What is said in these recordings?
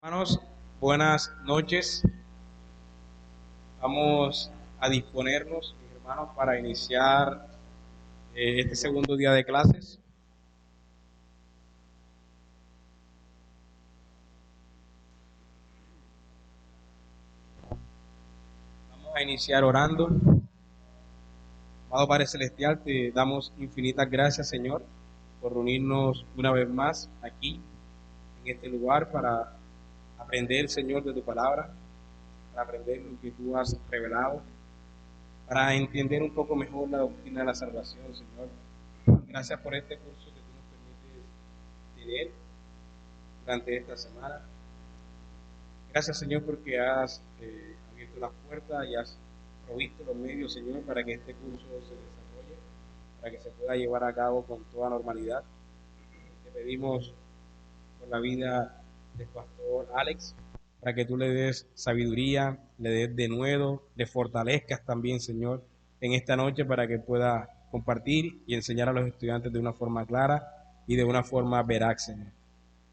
Hermanos, buenas noches. Vamos a disponernos, mis hermanos, para iniciar este segundo día de clases. Vamos a iniciar orando. Amado Padre Celestial, te damos infinitas gracias, Señor, por reunirnos una vez más aquí, en este lugar, para aprender, Señor, de tu palabra, para aprender lo que tú has revelado, para entender un poco mejor la doctrina de la salvación, Señor. Gracias por este curso que tú nos permites tener durante esta semana. Gracias, Señor, porque has abierto las puertas y has provisto los medios, Señor, para que este curso se desarrolle, para que se pueda llevar a cabo con toda normalidad. Te pedimos por la vida del pastor Alex, para que tú le des sabiduría, le des denuedo, le fortalezcas también, Señor, en esta noche para que pueda compartir y enseñar a los estudiantes de una forma clara y de una forma veraz, Señor.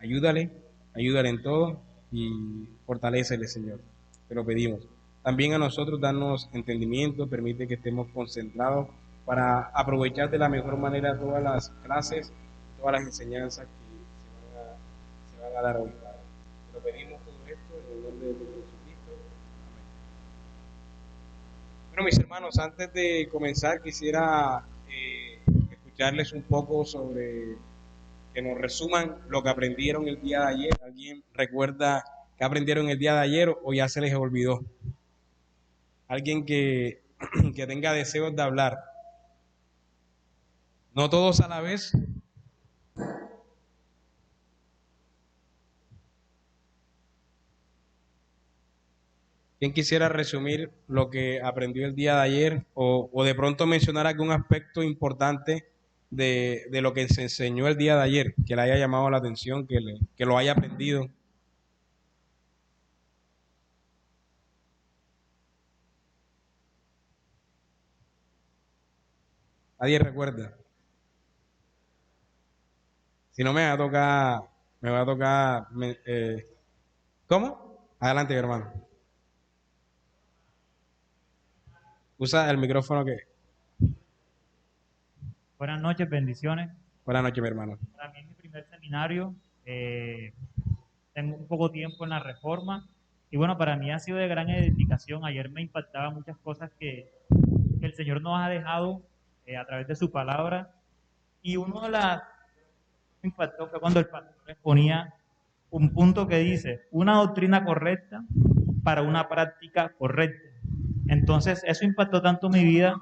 Ayúdale, ayúdale en todo y fortalécele, Señor. Te lo pedimos. También a nosotros darnos entendimiento, permite que estemos concentrados para aprovechar de la mejor manera todas las clases, todas las enseñanzas que se van a dar hoy, Padre. Te lo pedimos todo esto en el nombre de Jesucristo. Amén. Bueno, mis hermanos, antes de comenzar quisiera escucharles un poco sobre que nos resuman lo que aprendieron el día de ayer. ¿Alguien recuerda qué aprendieron el día de ayer o ya se les olvidó? Alguien que, que tenga deseos de hablar. No todos a la vez. ¿Quién quisiera resumir lo que aprendió el día de ayer o de pronto mencionar algún aspecto importante de lo que se enseñó el día de ayer, que le haya llamado la atención, que lo haya aprendido? Nadie recuerda. Si no me va a tocar, ¿cómo? Adelante, mi hermano. Usa el micrófono que... Buenas noches, bendiciones. Buenas noches, mi hermano. Para mí es mi primer seminario. Tengo un poco tiempo en la reforma y bueno, para mí ha sido de gran edificación. Ayer me impactaba muchas cosas que el Señor nos ha dejado a través de su palabra y uno de las que me impactó fue cuando el pastor exponía un punto que dice, una doctrina correcta para una práctica correcta. Entonces, eso impactó tanto mi vida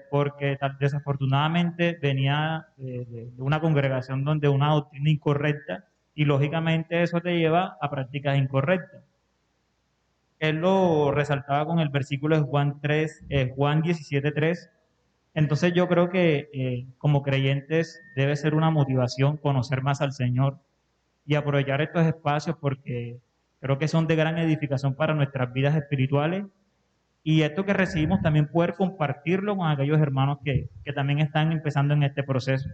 porque desafortunadamente venía de una congregación donde una doctrina incorrecta y lógicamente eso te lleva a prácticas incorrectas. Él lo resaltaba con el versículo de Juan 3, Juan 17:3. Entonces yo creo que como creyentes debe ser una motivación conocer más al Señor y aprovechar estos espacios porque creo que son de gran edificación para nuestras vidas espirituales y esto que recibimos también poder compartirlo con aquellos hermanos que también están empezando en este proceso.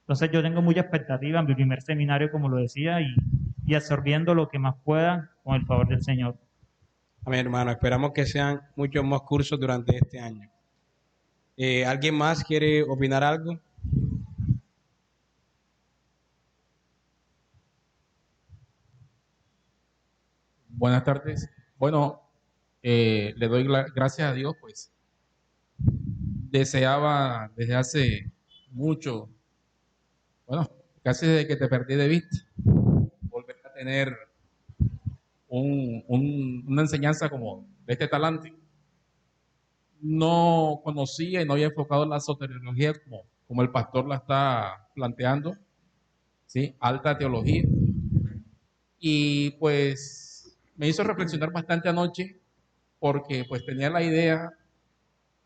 Entonces yo tengo mucha expectativa en mi primer seminario, como lo decía, y absorbiendo lo que más pueda con el favor del Señor. A mi hermano, esperamos que sean muchos más cursos durante este año. ¿Alguien más quiere opinar algo? Buenas tardes. Bueno, le doy gracias a Dios, pues deseaba desde hace mucho, bueno, casi desde que te perdí de vista, volver a tener una enseñanza como de este talante. No conocía y no había enfocado la soteriología como el pastor la está planteando, ¿sí? Alta teología. Y pues me hizo reflexionar bastante anoche porque pues tenía la idea,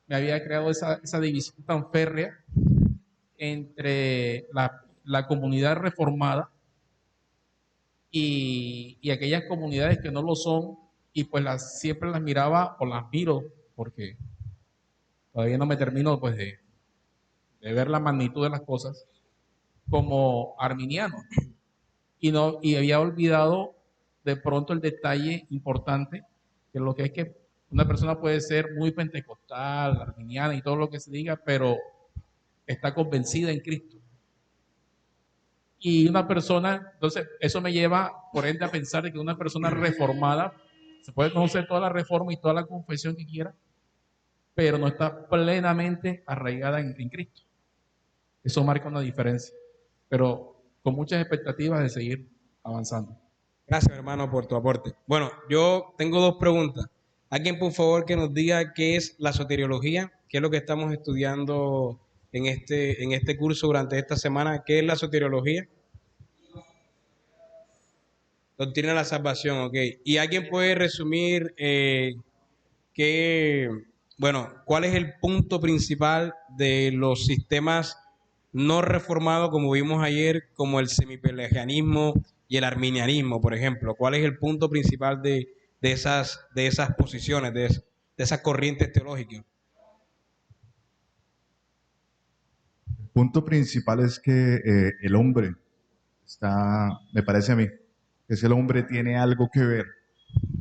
me había creado esa división tan férrea entre la comunidad reformada y aquellas comunidades que no lo son, y pues siempre las miraba o las miro, porque todavía no me termino pues de ver la magnitud de las cosas, como arminiano. y había olvidado de pronto el detalle importante, que lo que es que una persona puede ser muy pentecostal, arminiana y todo lo que se diga, pero está convencida en Cristo. Y una persona, entonces eso me lleva por ende a pensar de que una persona reformada se puede conocer toda la reforma y toda la confesión que quiera, pero no está plenamente arraigada en Cristo. Eso marca una diferencia, pero con muchas expectativas de seguir avanzando. Gracias, hermano, por tu aporte. Bueno, yo tengo dos preguntas. Alguien, por favor, que nos diga qué es la soteriología, qué es lo que estamos estudiando en este curso durante esta semana. ¿Qué es la soteriología? Doctrina de la salvación, ok. ¿Y alguien puede resumir qué, bueno, cuál es el punto principal de los sistemas no reformados, como vimos ayer, como el semipelagianismo y el arminianismo, por ejemplo? ¿Cuál es el punto principal de esas posiciones, de esas corrientes teológicas? El punto principal es que el hombre me parece a mí, que si el hombre tiene algo que ver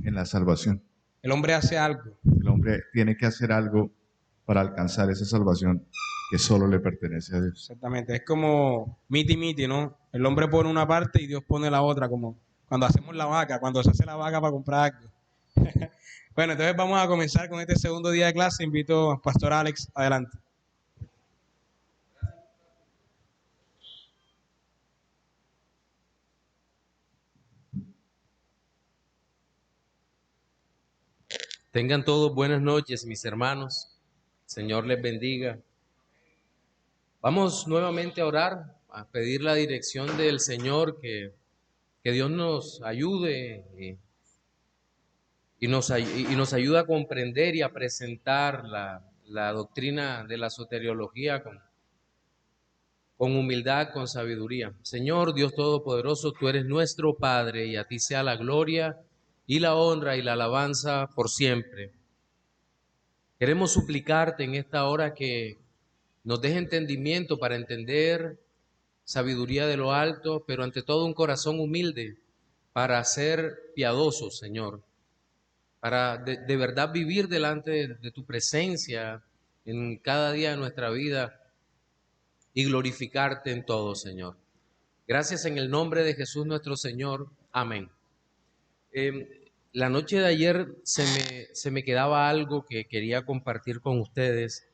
en la salvación. El hombre hace algo. El hombre tiene que hacer algo para alcanzar esa salvación que solo le pertenece a Dios. Exactamente, es como miti, ¿no? El hombre pone una parte y Dios pone la otra, como cuando hacemos la vaca, cuando se hace la vaca para comprar algo. Bueno, entonces vamos a comenzar con este segundo día de clase. Invito al Pastor Alex, adelante. Tengan todos buenas noches, mis hermanos. Señor les bendiga. Vamos nuevamente a orar, a pedir la dirección del Señor, que Dios nos ayude y nos ayude a comprender y a presentar la doctrina de la soteriología con humildad, con sabiduría. Señor Dios Todopoderoso, tú eres nuestro Padre y a ti sea la gloria y la honra y la alabanza por siempre. Queremos suplicarte en esta hora que nos des entendimiento para entender sabiduría de lo alto, pero ante todo un corazón humilde para ser piadosos, Señor, para de verdad vivir delante de tu presencia en cada día de nuestra vida y glorificarte en todo, Señor. Gracias en el nombre de Jesús nuestro Señor. Amén. La noche de ayer se me quedaba algo que quería compartir con ustedes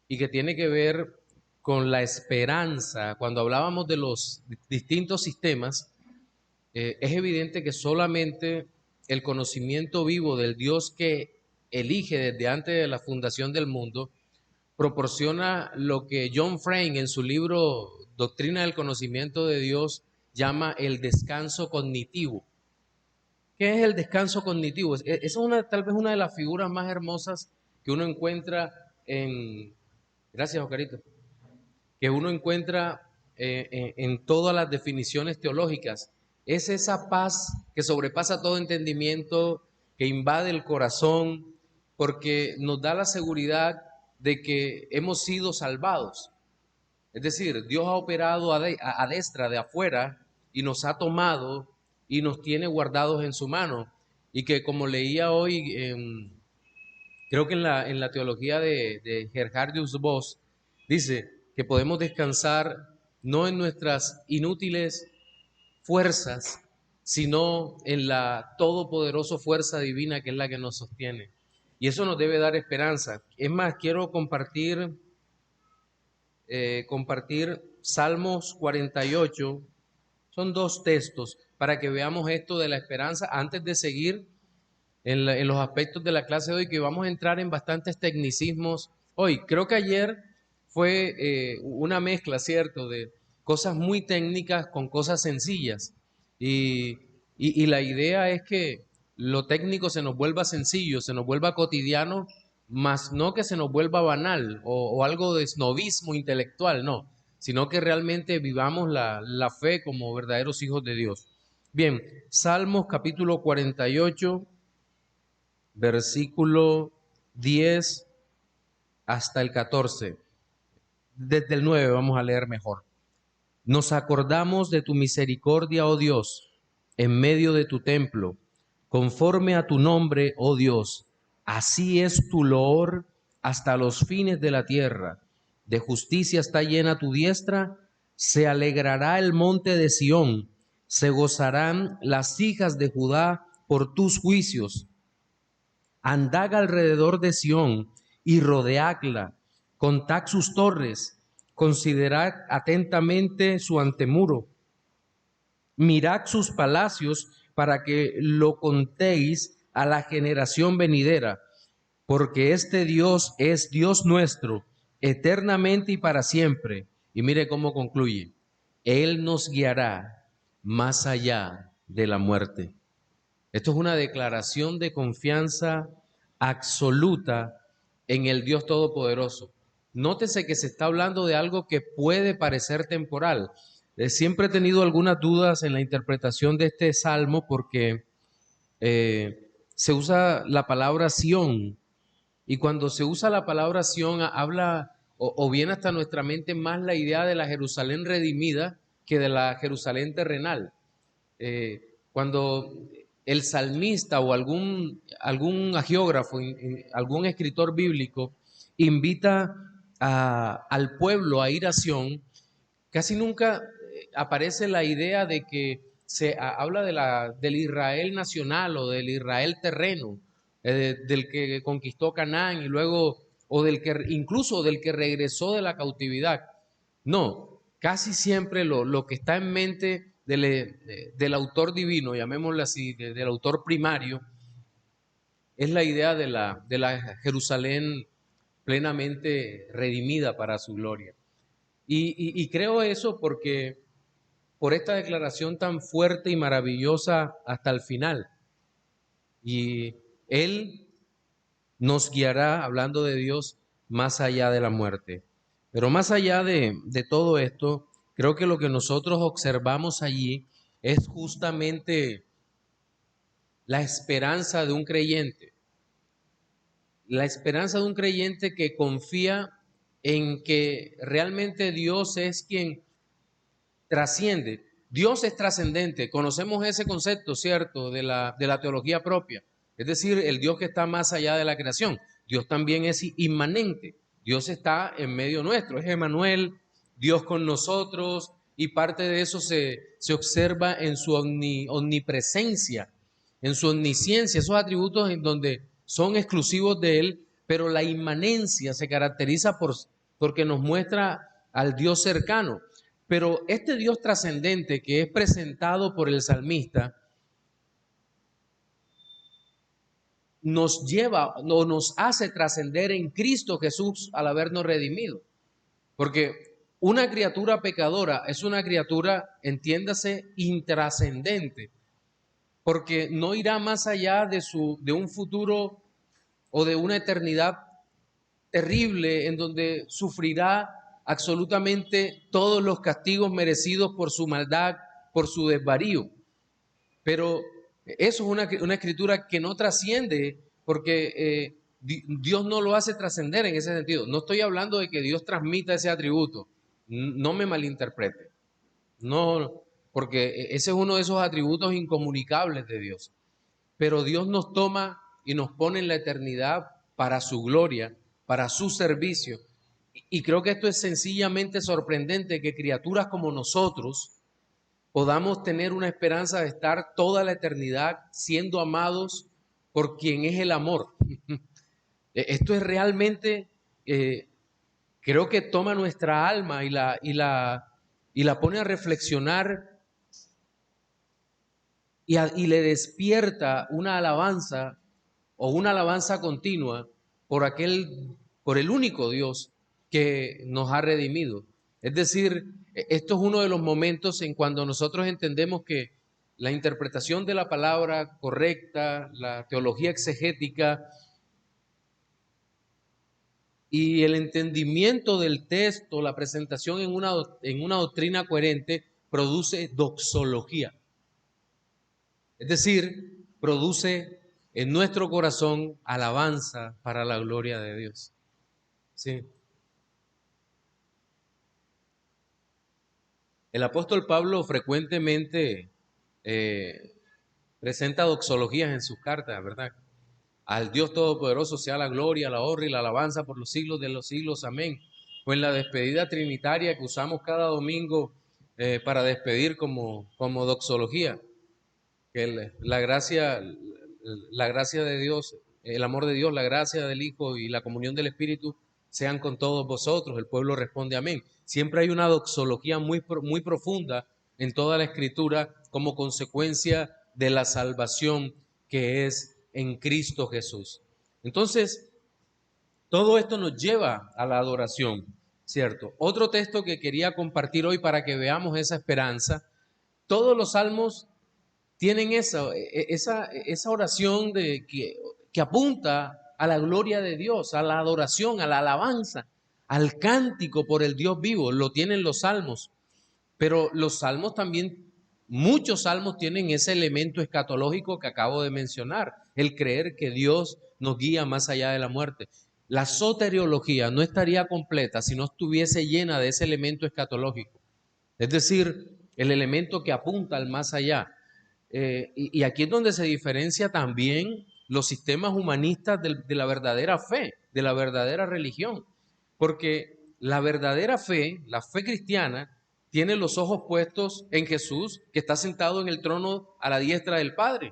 y que tiene que ver con la esperanza. Cuando hablábamos de los distintos sistemas, es evidente que solamente el conocimiento vivo del Dios que elige desde antes de la fundación del mundo proporciona lo que John Frame en su libro Doctrina del Conocimiento de Dios llama el descanso cognitivo. ¿Qué es el descanso cognitivo? Es tal vez una de las figuras más hermosas que uno encuentra gracias, Oscarito, que uno encuentra en todas las definiciones teológicas. Es esa paz que sobrepasa todo entendimiento, que invade el corazón, porque nos da la seguridad de que hemos sido salvados. Es decir, Dios ha operado a destra de afuera y nos ha tomado y nos tiene guardados en su mano. Y que como leía hoy, creo que en la teología de Gerhardus Voss, dice que podemos descansar no en nuestras inútiles fuerzas, sino en la todopoderosa fuerza divina que es la que nos sostiene. Y eso nos debe dar esperanza. Es más, quiero compartir Salmos 48. Son dos textos para que veamos esto de la esperanza antes de seguir en los aspectos de la clase de hoy, que vamos a entrar en bastantes tecnicismos hoy. Creo que ayer fue una mezcla, ¿cierto?, de cosas muy técnicas con cosas sencillas. Y la idea es que lo técnico se nos vuelva sencillo, se nos vuelva cotidiano, más no que se nos vuelva banal o algo de snobismo intelectual, no, sino que realmente vivamos la fe como verdaderos hijos de Dios. Bien, Salmos capítulo 48, versículo 10 hasta el 14. Desde el 9 vamos a leer mejor. Nos acordamos de tu misericordia, oh Dios, en medio de tu templo, conforme a tu nombre, oh Dios. Así es tu loor hasta los fines de la tierra. De justicia está llena tu diestra. Se alegrará el monte de Sión, se gozarán las hijas de Judá por tus juicios. Andad alrededor de Sión y rodeadla, contad sus torres, considerad atentamente su antemuro, mirad sus palacios para que lo contéis a la generación venidera, porque este Dios es Dios nuestro, eternamente y para siempre. Y mire cómo concluye: Él nos guiará más allá de la muerte. Esto es una declaración de confianza absoluta en el Dios Todopoderoso. Nótese que se está hablando de algo que puede parecer temporal. Siempre he tenido algunas dudas en la interpretación de este salmo porque se usa la palabra Sión, y cuando se usa la palabra Sión habla o viene hasta nuestra mente más la idea de la Jerusalén redimida que de la Jerusalén terrenal. Cuando el salmista o algún agiógrafo, algún escritor bíblico invita al pueblo a ir a Sión, casi nunca aparece la idea de que se habla del Israel nacional o del Israel terreno, del que conquistó Canaán y luego, o del que incluso del que regresó de la cautividad. No, casi siempre lo que está en mente del autor divino, llamémoslo así, del autor primario, es la idea de la Jerusalén plenamente redimida para su gloria. Y creo eso porque por esta declaración tan fuerte y maravillosa hasta el final. Y Él nos guiará, hablando de Dios, más allá de la muerte. Pero más allá de todo esto, creo que lo que nosotros observamos allí es justamente la esperanza de un creyente. La esperanza de un creyente que confía en que realmente Dios es quien trasciende. Dios es trascendente. Conocemos ese concepto, ¿cierto?, de la teología propia. Es decir, el Dios que está más allá de la creación. Dios también es inmanente. Dios está en medio nuestro. Es Emmanuel, Dios con nosotros, y parte de eso se observa en su omnipresencia, en su omnisciencia, esos atributos en donde son exclusivos de Él, pero la inmanencia se caracteriza porque nos muestra al Dios cercano. Pero este Dios trascendente que es presentado por el salmista nos lleva o nos hace trascender en Cristo Jesús al habernos redimido. Porque una criatura pecadora es una criatura, entiéndase, intrascendente, porque no irá más allá de un futuro o de una eternidad terrible en donde sufrirá absolutamente todos los castigos merecidos por su maldad, por su desvarío. Pero eso es una escritura que no trasciende, porque Dios no lo hace trascender en ese sentido. No estoy hablando de que Dios transmita ese atributo, no me malinterprete. No, porque ese es uno de esos atributos incomunicables de Dios. Pero Dios nos toma y nos pone en la eternidad para su gloria, para su servicio. Y creo que esto es sencillamente sorprendente, que criaturas como nosotros podamos tener una esperanza de estar toda la eternidad siendo amados por quien es el amor. Esto es realmente, creo que toma nuestra alma y la pone a reflexionar y le despierta una alabanza o una alabanza continua por el único Dios que nos ha redimido. Es decir, esto es uno de los momentos en cuando nosotros entendemos que la interpretación de la palabra correcta, la teología exegética y el entendimiento del texto, la presentación en una doctrina coherente, produce doxología. Es decir, produce en nuestro corazón alabanza para la gloria de Dios. Sí. El apóstol Pablo frecuentemente presenta doxologías en sus cartas, ¿verdad? Al Dios Todopoderoso sea la gloria, la honra y la alabanza por los siglos de los siglos. Amén. Pues en la despedida trinitaria que usamos cada domingo para despedir como doxología, que la gracia de Dios, el amor de Dios, la gracia del Hijo y la comunión del Espíritu sean con todos vosotros. El pueblo responde amén. Siempre hay una doxología muy profunda en toda la Escritura como consecuencia de la salvación que es en Cristo Jesús. Entonces, todo esto nos lleva a la adoración, ¿cierto? Otro texto que quería compartir hoy para que veamos esa esperanza. Todos los salmos tienen esa oración que apunta a la gloria de Dios, a la adoración, a la alabanza, al cántico por el Dios vivo. Lo tienen los salmos, pero los salmos también, muchos salmos tienen ese elemento escatológico que acabo de mencionar, el creer que Dios nos guía más allá de la muerte. La soteriología no estaría completa si no estuviese llena de ese elemento escatológico, es decir, el elemento que apunta al más allá. Y aquí es donde se diferencia también los sistemas humanistas de la verdadera fe, de la verdadera religión, porque la verdadera fe, la fe cristiana, tiene los ojos puestos en Jesús, que está sentado en el trono a la diestra del Padre.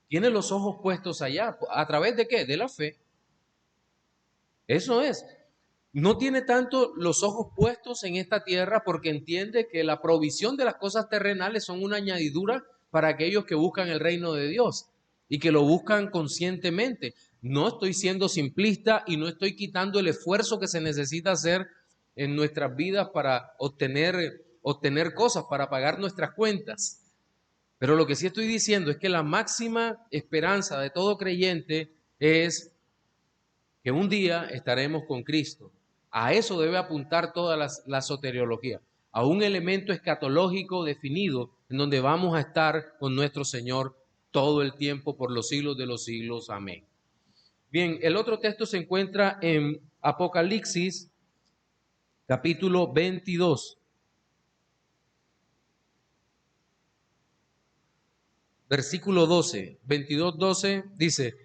Tiene los ojos puestos allá. ¿A través de qué? De la fe. Eso es. No tiene tanto los ojos puestos en esta tierra porque entiende que la provisión de las cosas terrenales son una añadidura para aquellos que buscan el reino de Dios y que lo buscan conscientemente. No estoy siendo simplista y no estoy quitando el esfuerzo que se necesita hacer en nuestras vidas para obtener cosas, para pagar nuestras cuentas. Pero lo que sí estoy diciendo es que la máxima esperanza de todo creyente es que un día estaremos con Cristo. A eso debe apuntar toda la soteriología, a un elemento escatológico definido en donde vamos a estar con nuestro Señor todo el tiempo por los siglos de los siglos. Amén. Bien, el otro texto se encuentra en Apocalipsis, capítulo 22. Versículo 12, 22:12 dice: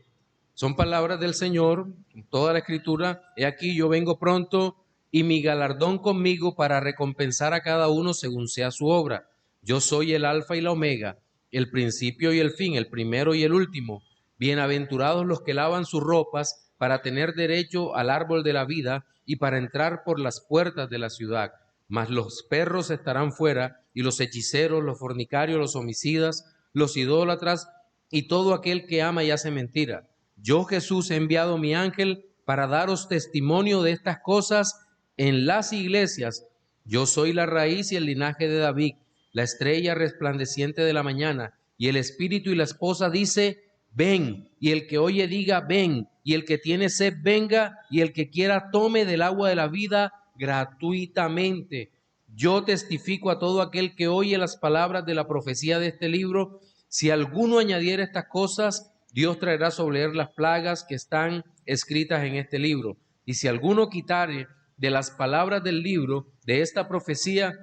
son palabras del Señor, toda la Escritura. He aquí, yo vengo pronto y mi galardón conmigo para recompensar a cada uno según sea su obra. Yo soy el Alfa y la Omega, el principio y el fin, el primero y el último. Bienaventurados los que lavan sus ropas para tener derecho al árbol de la vida y para entrar por las puertas de la ciudad. Mas los perros estarán fuera, y los hechiceros, los fornicarios, los homicidas, los idólatras y todo aquel que ama y hace mentira. Yo, Jesús, he enviado mi ángel para daros testimonio de estas cosas en las iglesias. Yo soy la raíz y el linaje de David, la estrella resplandeciente de la mañana. Y el Espíritu y la esposa dice: ven. Y el que oye diga: ven. Y el que tiene sed venga, y el que quiera tome del agua de la vida gratuitamente. Yo testifico a todo aquel que oye las palabras de la profecía de este libro. Si alguno añadiera estas cosas, Dios traerá sobre él las plagas que están escritas en este libro. Y si alguno quitare de las palabras del libro de esta profecía,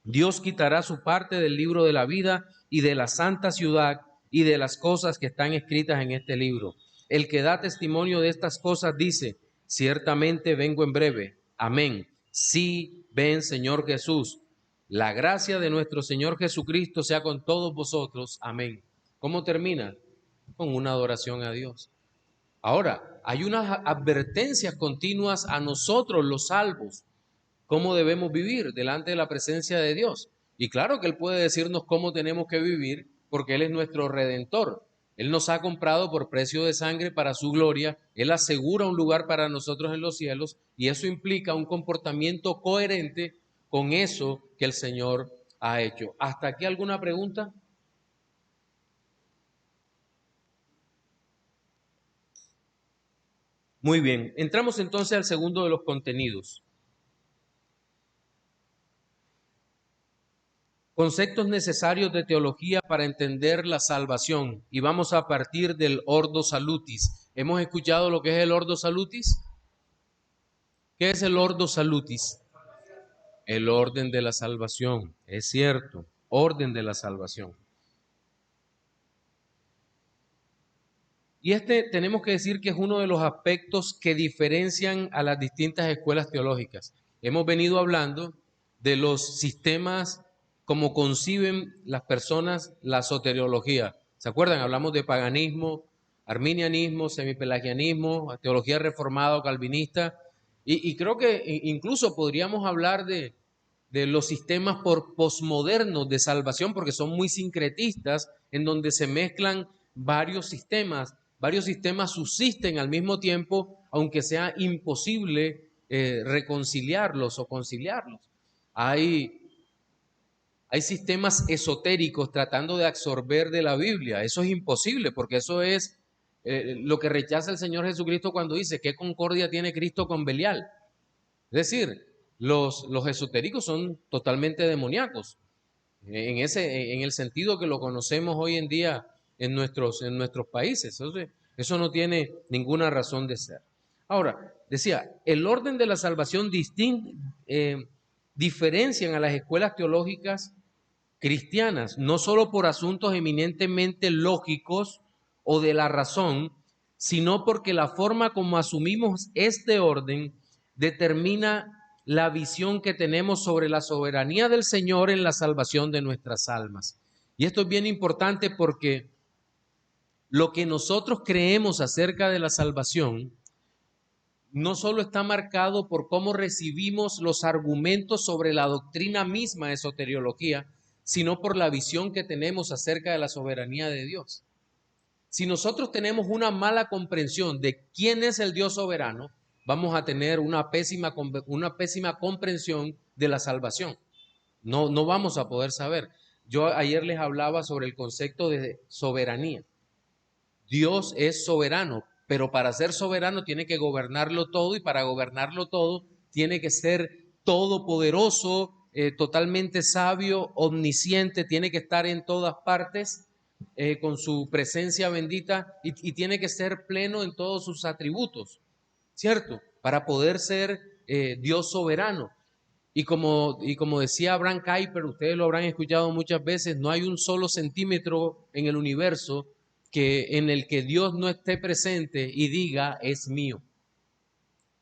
Dios quitará su parte del libro de la vida y de la santa ciudad y de las cosas que están escritas en este libro. El que da testimonio de estas cosas dice: ciertamente vengo en breve. Amén. Sí, ven, Señor Jesús. La gracia de nuestro Señor Jesucristo sea con todos vosotros. Amén. ¿Cómo termina? Con una adoración a Dios. Ahora, hay unas advertencias continuas a nosotros, los salvos, cómo debemos vivir delante de la presencia de Dios. Y claro que Él puede decirnos cómo tenemos que vivir, porque Él es nuestro Redentor. Él nos ha comprado por precio de sangre para su gloria. Él asegura un lugar para nosotros en los cielos, y eso implica un comportamiento coherente con eso que el Señor ha hecho. ¿Hasta aquí alguna pregunta? Muy bien, entramos entonces al segundo de los contenidos. Conceptos necesarios de teología para entender la salvación. Y vamos a partir del Ordo Salutis. ¿Hemos escuchado lo que es el Ordo Salutis? ¿Qué es el Ordo Salutis? El orden de la salvación, es cierto, orden de la salvación. Y tenemos que decir que es uno de los aspectos que diferencian a las distintas escuelas teológicas. Hemos venido hablando de los sistemas como conciben las personas la soteriología. ¿Se acuerdan? Hablamos de paganismo, arminianismo, semipelagianismo, teología reformada o calvinista. Y creo que incluso podríamos hablar de los sistemas posmodernos de salvación, porque son muy sincretistas, en donde se mezclan varios sistemas subsisten al mismo tiempo, aunque sea imposible reconciliarlos o conciliarlos. Hay sistemas esotéricos tratando de absorber de la Biblia. Eso es imposible, porque eso es lo que rechaza el Señor Jesucristo cuando dice: ¿qué concordia tiene Cristo con Belial? Es decir, los esotéricos son totalmente demoníacos, en el sentido que lo conocemos hoy en día en nuestros países. Eso no tiene ninguna razón de ser. Ahora, decía, el orden de la salvación diferencian a las escuelas teológicas cristianas, no solo por asuntos eminentemente lógicos o de la razón, sino porque la forma como asumimos este orden determina la visión que tenemos sobre la soberanía del Señor en la salvación de nuestras almas. Y esto es bien importante porque lo que nosotros creemos acerca de la salvación no solo está marcado por cómo recibimos los argumentos sobre la doctrina misma de soteriología, sino por la visión que tenemos acerca de la soberanía de Dios. Si nosotros tenemos una mala comprensión de quién es el Dios soberano, vamos a tener una pésima comprensión de la salvación. No vamos a poder saber. Yo ayer les hablaba sobre el concepto de soberanía. Dios es soberano, pero para ser soberano tiene que gobernarlo todo, y para gobernarlo todo tiene que ser todopoderoso, totalmente sabio, omnisciente, tiene que estar en todas partes con su presencia bendita, y tiene que ser pleno en todos sus atributos, ¿cierto? Para poder ser Dios soberano. Y como decía Abraham Kuyper, ustedes lo habrán escuchado muchas veces, no hay un solo centímetro en el universo en el que Dios no esté presente y diga: es mío.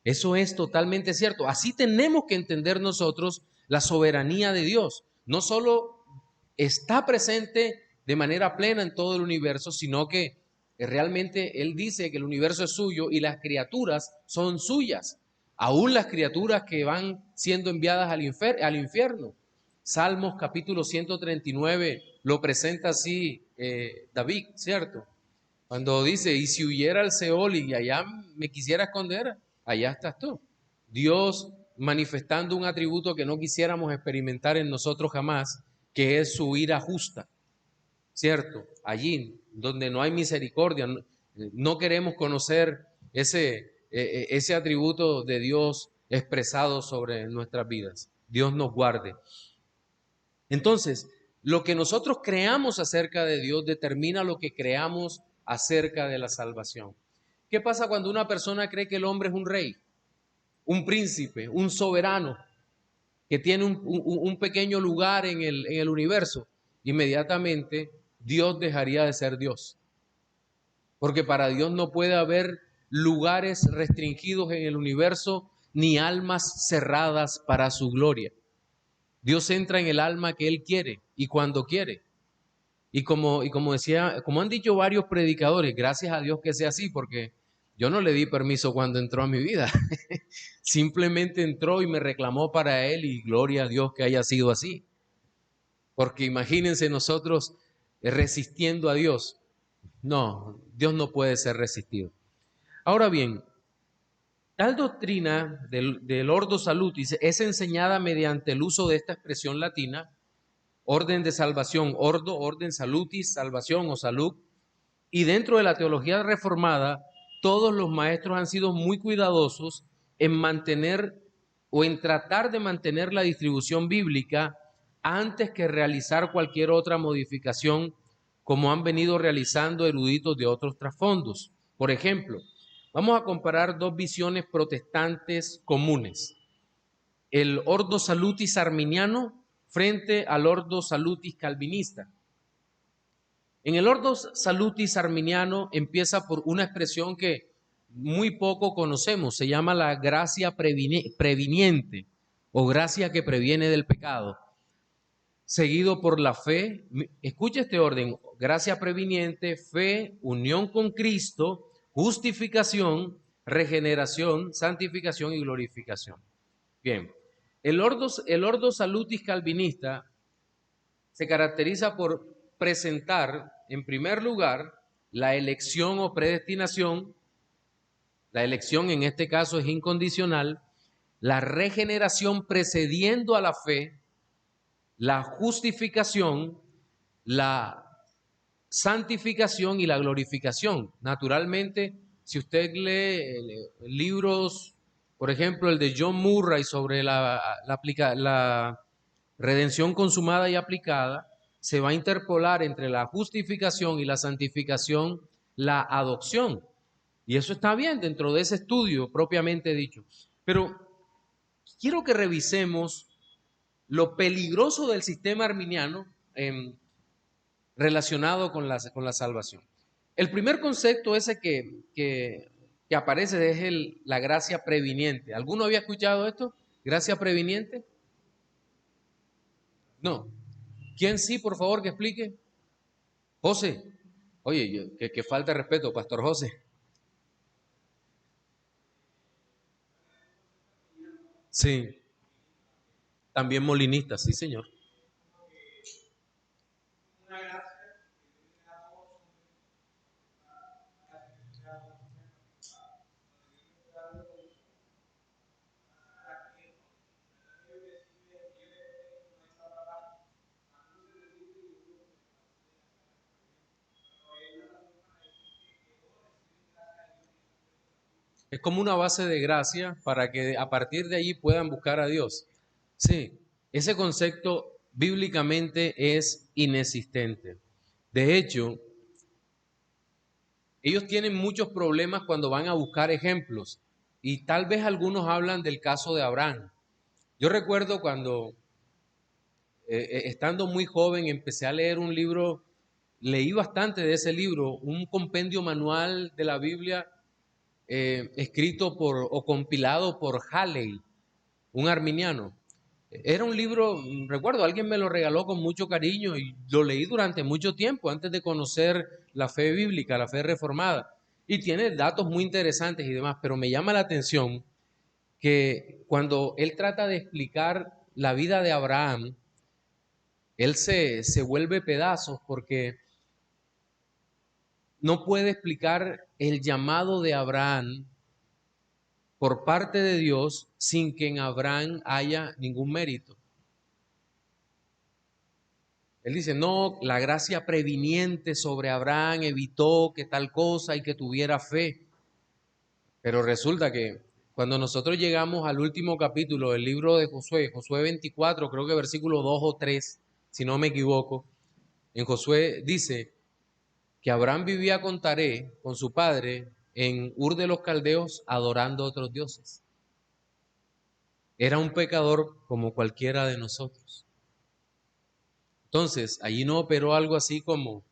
Eso es totalmente cierto. Así tenemos que entender nosotros la soberanía de Dios. No solo está presente de manera plena en todo el universo, sino que realmente Él dice que el universo es suyo y las criaturas son suyas. Aún las criaturas que van siendo enviadas al infierno. Salmos capítulo 139 lo presenta así David, ¿cierto? Cuando dice: y si huyera al Seol y allá me quisiera esconder, allá estás tú. Dios manifestando un atributo que no quisiéramos experimentar en nosotros jamás, que es su ira justa, ¿cierto? Allí donde no hay misericordia, no queremos conocer ese atributo de Dios expresado sobre nuestras vidas. Dios nos guarde. Entonces, lo que nosotros creamos acerca de Dios determina lo que creamos acerca de la salvación. ¿Qué pasa cuando una persona cree que el hombre es un rey, un príncipe, un soberano, que tiene un pequeño lugar en el universo? Inmediatamente Dios dejaría de ser Dios. Porque para Dios no puede haber lugares restringidos en el universo ni almas cerradas para su gloria. Dios entra en el alma que Él quiere y cuando quiere. Y como han dicho varios predicadores, gracias a Dios que sea así, porque yo no le di permiso cuando entró a mi vida. Simplemente entró y me reclamó para Él, y gloria a Dios que haya sido así. Porque imagínense nosotros resistiendo a Dios. No, Dios no puede ser resistido. Ahora bien, tal doctrina del Ordo Salutis es enseñada mediante el uso de esta expresión latina, orden de salvación, ordo, orden, salutis, salvación o salud. Y dentro de la teología reformada, todos los maestros han sido muy cuidadosos en mantener o en tratar de mantener la distribución bíblica antes que realizar cualquier otra modificación, como han venido realizando eruditos de otros trasfondos. Por ejemplo, vamos a comparar dos visiones protestantes comunes. el Ordo Salutis arminiano frente al Ordo Salutis calvinista. En el Ordo Salutis arminiano empieza por una expresión que muy poco conocemos, se llama la gracia previniente o gracia que previene del pecado, seguido por la fe. Escucha este orden: gracia previniente, fe, unión con Cristo, justificación, regeneración, santificación y glorificación. Bien, el Ordo Salutis calvinista se caracteriza por presentar, en primer lugar, la elección o predestinación. La elección en este caso es incondicional, la regeneración precediendo a la fe, la justificación, la santificación y la glorificación. Naturalmente, si usted lee libros, por ejemplo, el de John Murray sobre la redención consumada y aplicada, se va a interpolar entre la justificación y la santificación la adopción. Y eso está bien dentro de ese estudio propiamente dicho. Pero quiero que revisemos lo peligroso del sistema arminiano relacionado con la salvación. El primer concepto ese que aparece es la gracia previniente. ¿Alguno había escuchado esto? ¿Gracia previniente? No. ¿Quién sí, por favor, que explique? José. Oye, que falta de respeto, Pastor José. Sí. También molinista, sí, señor. Es como una base de gracia para que a partir de allí puedan buscar a Dios. Sí, ese concepto bíblicamente es inexistente. De hecho, ellos tienen muchos problemas cuando van a buscar ejemplos y tal vez algunos hablan del caso de Abraham. Yo recuerdo cuando, estando muy joven, empecé a leer un libro, leí bastante de ese libro, un compendio manual de la Biblia escrito o compilado por Halley, un arminiano. Era un libro, recuerdo, alguien me lo regaló con mucho cariño y lo leí durante mucho tiempo antes de conocer la fe bíblica, la fe reformada. Y tiene datos muy interesantes y demás, pero me llama la atención que cuando él trata de explicar la vida de Abraham, él se vuelve pedazos porque no puede explicar el llamado de Abraham por parte de Dios sin que en Abraham haya ningún mérito. Él dice, no, la gracia previniente sobre Abraham evitó que tal cosa y que tuviera fe. Pero resulta que cuando nosotros llegamos al último capítulo del libro de Josué, Josué 24, creo que versículo 2 o 3, si no me equivoco, en Josué dice que Abraham vivía con Taré, con su padre, en Ur de los Caldeos, adorando a otros dioses. Era un pecador como cualquiera de nosotros. Entonces, allí no operó algo así como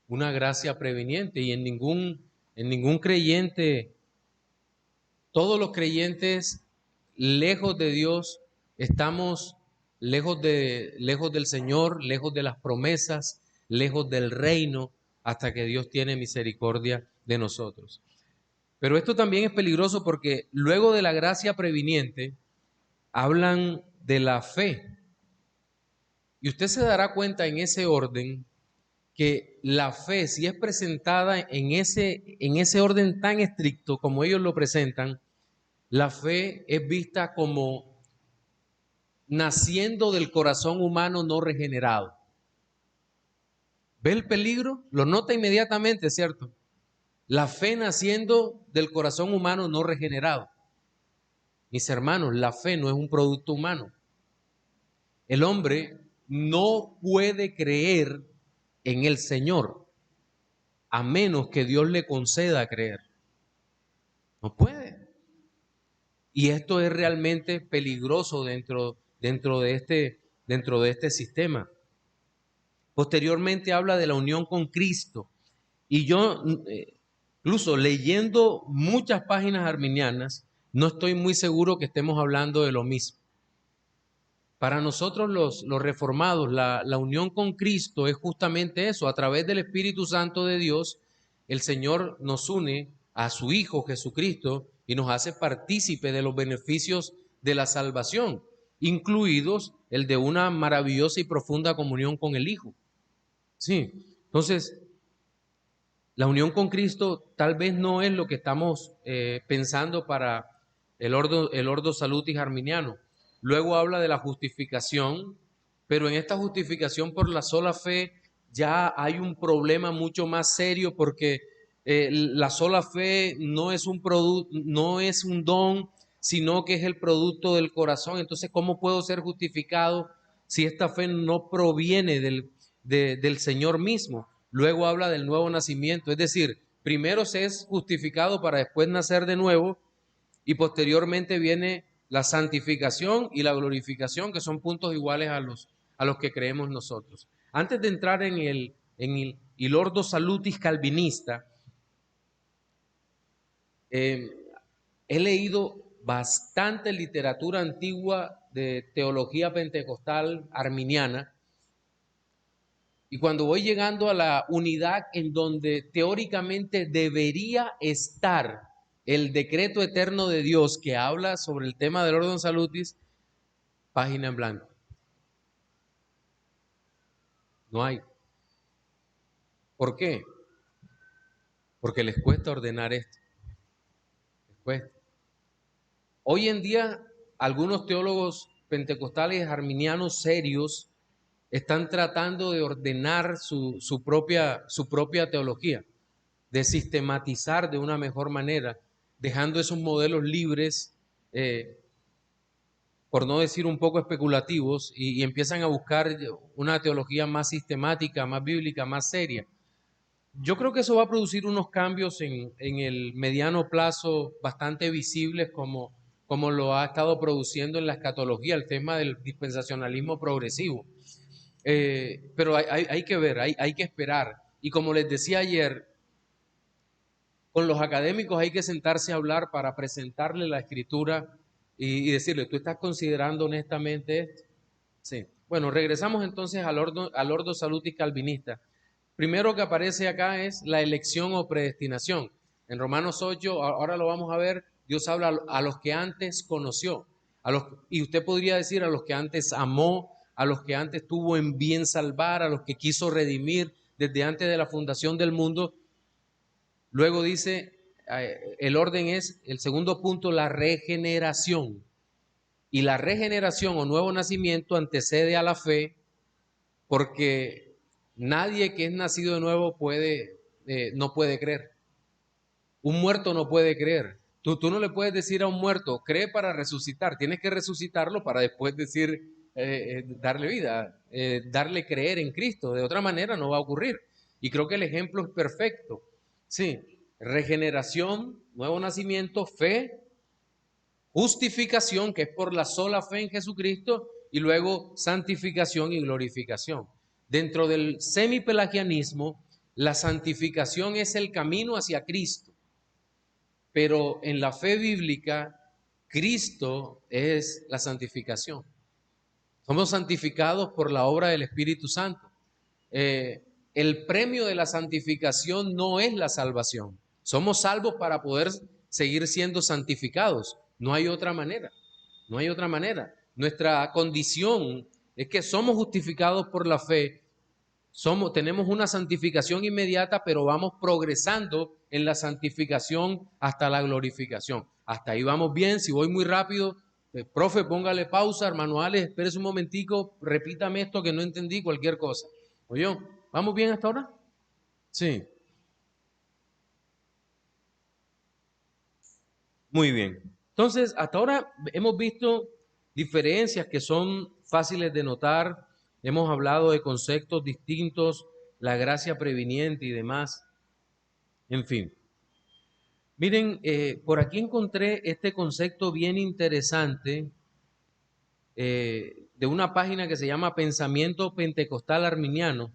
una gracia preveniente y en ningún creyente, todos los creyentes lejos de Dios, estamos lejos del Señor, lejos de las promesas, lejos del reino, hasta que Dios tiene misericordia de nosotros. Pero esto también es peligroso porque luego de la gracia previniente, hablan de la fe. Y usted se dará cuenta en ese orden que la fe, si es presentada en ese orden tan estricto como ellos lo presentan, la fe es vista como naciendo del corazón humano no regenerado. ¿Ve el peligro? Lo nota inmediatamente, ¿cierto? La fe naciendo del corazón humano no regenerado. Mis hermanos, la fe no es un producto humano. El hombre no puede creer en el Señor a menos que Dios le conceda creer. No puede. Y esto es realmente peligroso dentro de este sistema. Posteriormente habla de la unión con Cristo. Y yo, incluso leyendo muchas páginas arminianas, no estoy muy seguro que estemos hablando de lo mismo. Para nosotros los reformados, la unión con Cristo es justamente eso. A través del Espíritu Santo de Dios, el Señor nos une a su Hijo Jesucristo y nos hace partícipe de los beneficios de la salvación, incluidos el de una maravillosa y profunda comunión con el Hijo. Sí, entonces, la unión con Cristo tal vez no es lo que estamos pensando para el ordo salutis arminiano. Luego habla de la justificación, pero en esta justificación por la sola fe ya hay un problema mucho más serio, porque la sola fe no es un no es un don, sino que es el producto del corazón. Entonces, ¿cómo puedo ser justificado si esta fe no proviene del Señor mismo? Luego habla del nuevo nacimiento, es decir, primero se es justificado para después nacer de nuevo, y posteriormente viene la santificación y la glorificación, que son puntos iguales a los que creemos nosotros. Antes de entrar en el ordo salutis calvinista, he leído bastante literatura antigua de teología pentecostal arminiana, y cuando voy llegando a la unidad en donde teóricamente debería estar el decreto eterno de Dios que habla sobre el tema del orden salutis, página en blanco. No hay. ¿Por qué? Porque les cuesta ordenar esto. Les cuesta. Hoy en día, algunos teólogos pentecostales arminianos serios están tratando de ordenar su propia teología, de sistematizar de una mejor manera, dejando esos modelos libres, por no decir un poco especulativos, y empiezan a buscar una teología más sistemática, más bíblica, más seria. Yo creo que eso va a producir unos cambios en el mediano plazo bastante visibles, como lo ha estado produciendo en la escatología, el tema del dispensacionalismo progresivo. Pero hay que ver, hay que esperar. Y como les decía ayer, con los académicos hay que sentarse a hablar para presentarle la escritura y decirle, ¿tú estás considerando honestamente esto? Sí. Bueno, regresamos entonces al ordo salutis calvinista. Primero que aparece acá es la elección o predestinación. En Romanos 8, ahora lo vamos a ver, Dios habla a los que antes conoció, y usted podría decir a los que antes amó, a los que antes tuvo en bien salvar, a los que quiso redimir desde antes de la fundación del mundo. Luego dice, el orden es, el segundo punto, la regeneración. Y la regeneración o nuevo nacimiento antecede a la fe, porque nadie que es nacido de nuevo no puede creer. Un muerto no puede creer. Tú no le puedes decir a un muerto, cree para resucitar. Tienes que resucitarlo para después decir, darle vida, darle creer en Cristo. De otra manera no va a ocurrir. Y creo que el ejemplo es perfecto. Sí, regeneración, nuevo nacimiento, fe, justificación, que es por la sola fe en Jesucristo, y luego santificación y glorificación. Dentro del semipelagianismo, la santificación es el camino hacia Cristo, pero en la fe bíblica, Cristo es la santificación. Somos santificados por la obra del Espíritu Santo. El premio de la santificación no es la salvación. Somos salvos para poder seguir siendo santificados. No hay otra manera. No hay otra manera. Nuestra condición es que somos justificados por la fe. Tenemos una santificación inmediata, pero vamos progresando en la santificación hasta la glorificación. Hasta ahí vamos bien. Si voy muy rápido, profe, póngale pausa, hermano Alex, espérese un momentico, repítame esto que no entendí, cualquier cosa. ¿Oyó? ¿Vamos bien hasta ahora? Sí. Muy bien. Entonces, hasta ahora hemos visto diferencias que son fáciles de notar. Hemos hablado de conceptos distintos, la gracia previniente y demás. En fin. Miren, por aquí encontré este concepto bien interesante de una página que se llama Pensamiento Pentecostal Arminiano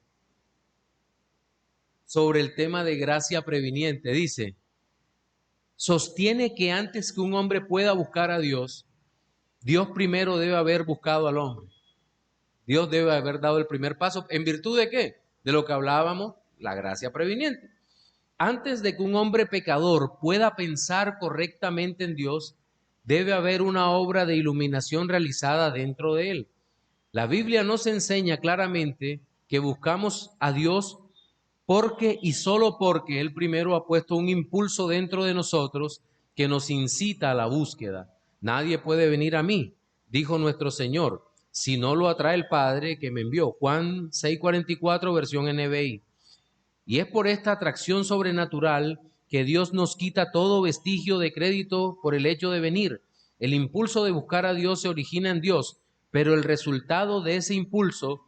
sobre el tema de gracia previniente. Dice, sostiene que antes que un hombre pueda buscar a Dios, Dios primero debe haber buscado al hombre. Dios debe haber dado el primer paso. ¿En virtud de qué? De lo que hablábamos, la gracia previniente. Antes de que un hombre pecador pueda pensar correctamente en Dios, debe haber una obra de iluminación realizada dentro de él. La Biblia nos enseña claramente que buscamos a Dios porque y solo porque Él primero ha puesto un impulso dentro de nosotros que nos incita a la búsqueda. Nadie puede venir a mí, dijo nuestro Señor, si no lo atrae el Padre que me envió. Juan 6:44, versión NBI. Y es por esta atracción sobrenatural que Dios nos quita todo vestigio de crédito por el hecho de venir. El impulso de buscar a Dios se origina en Dios, pero el resultado de ese impulso,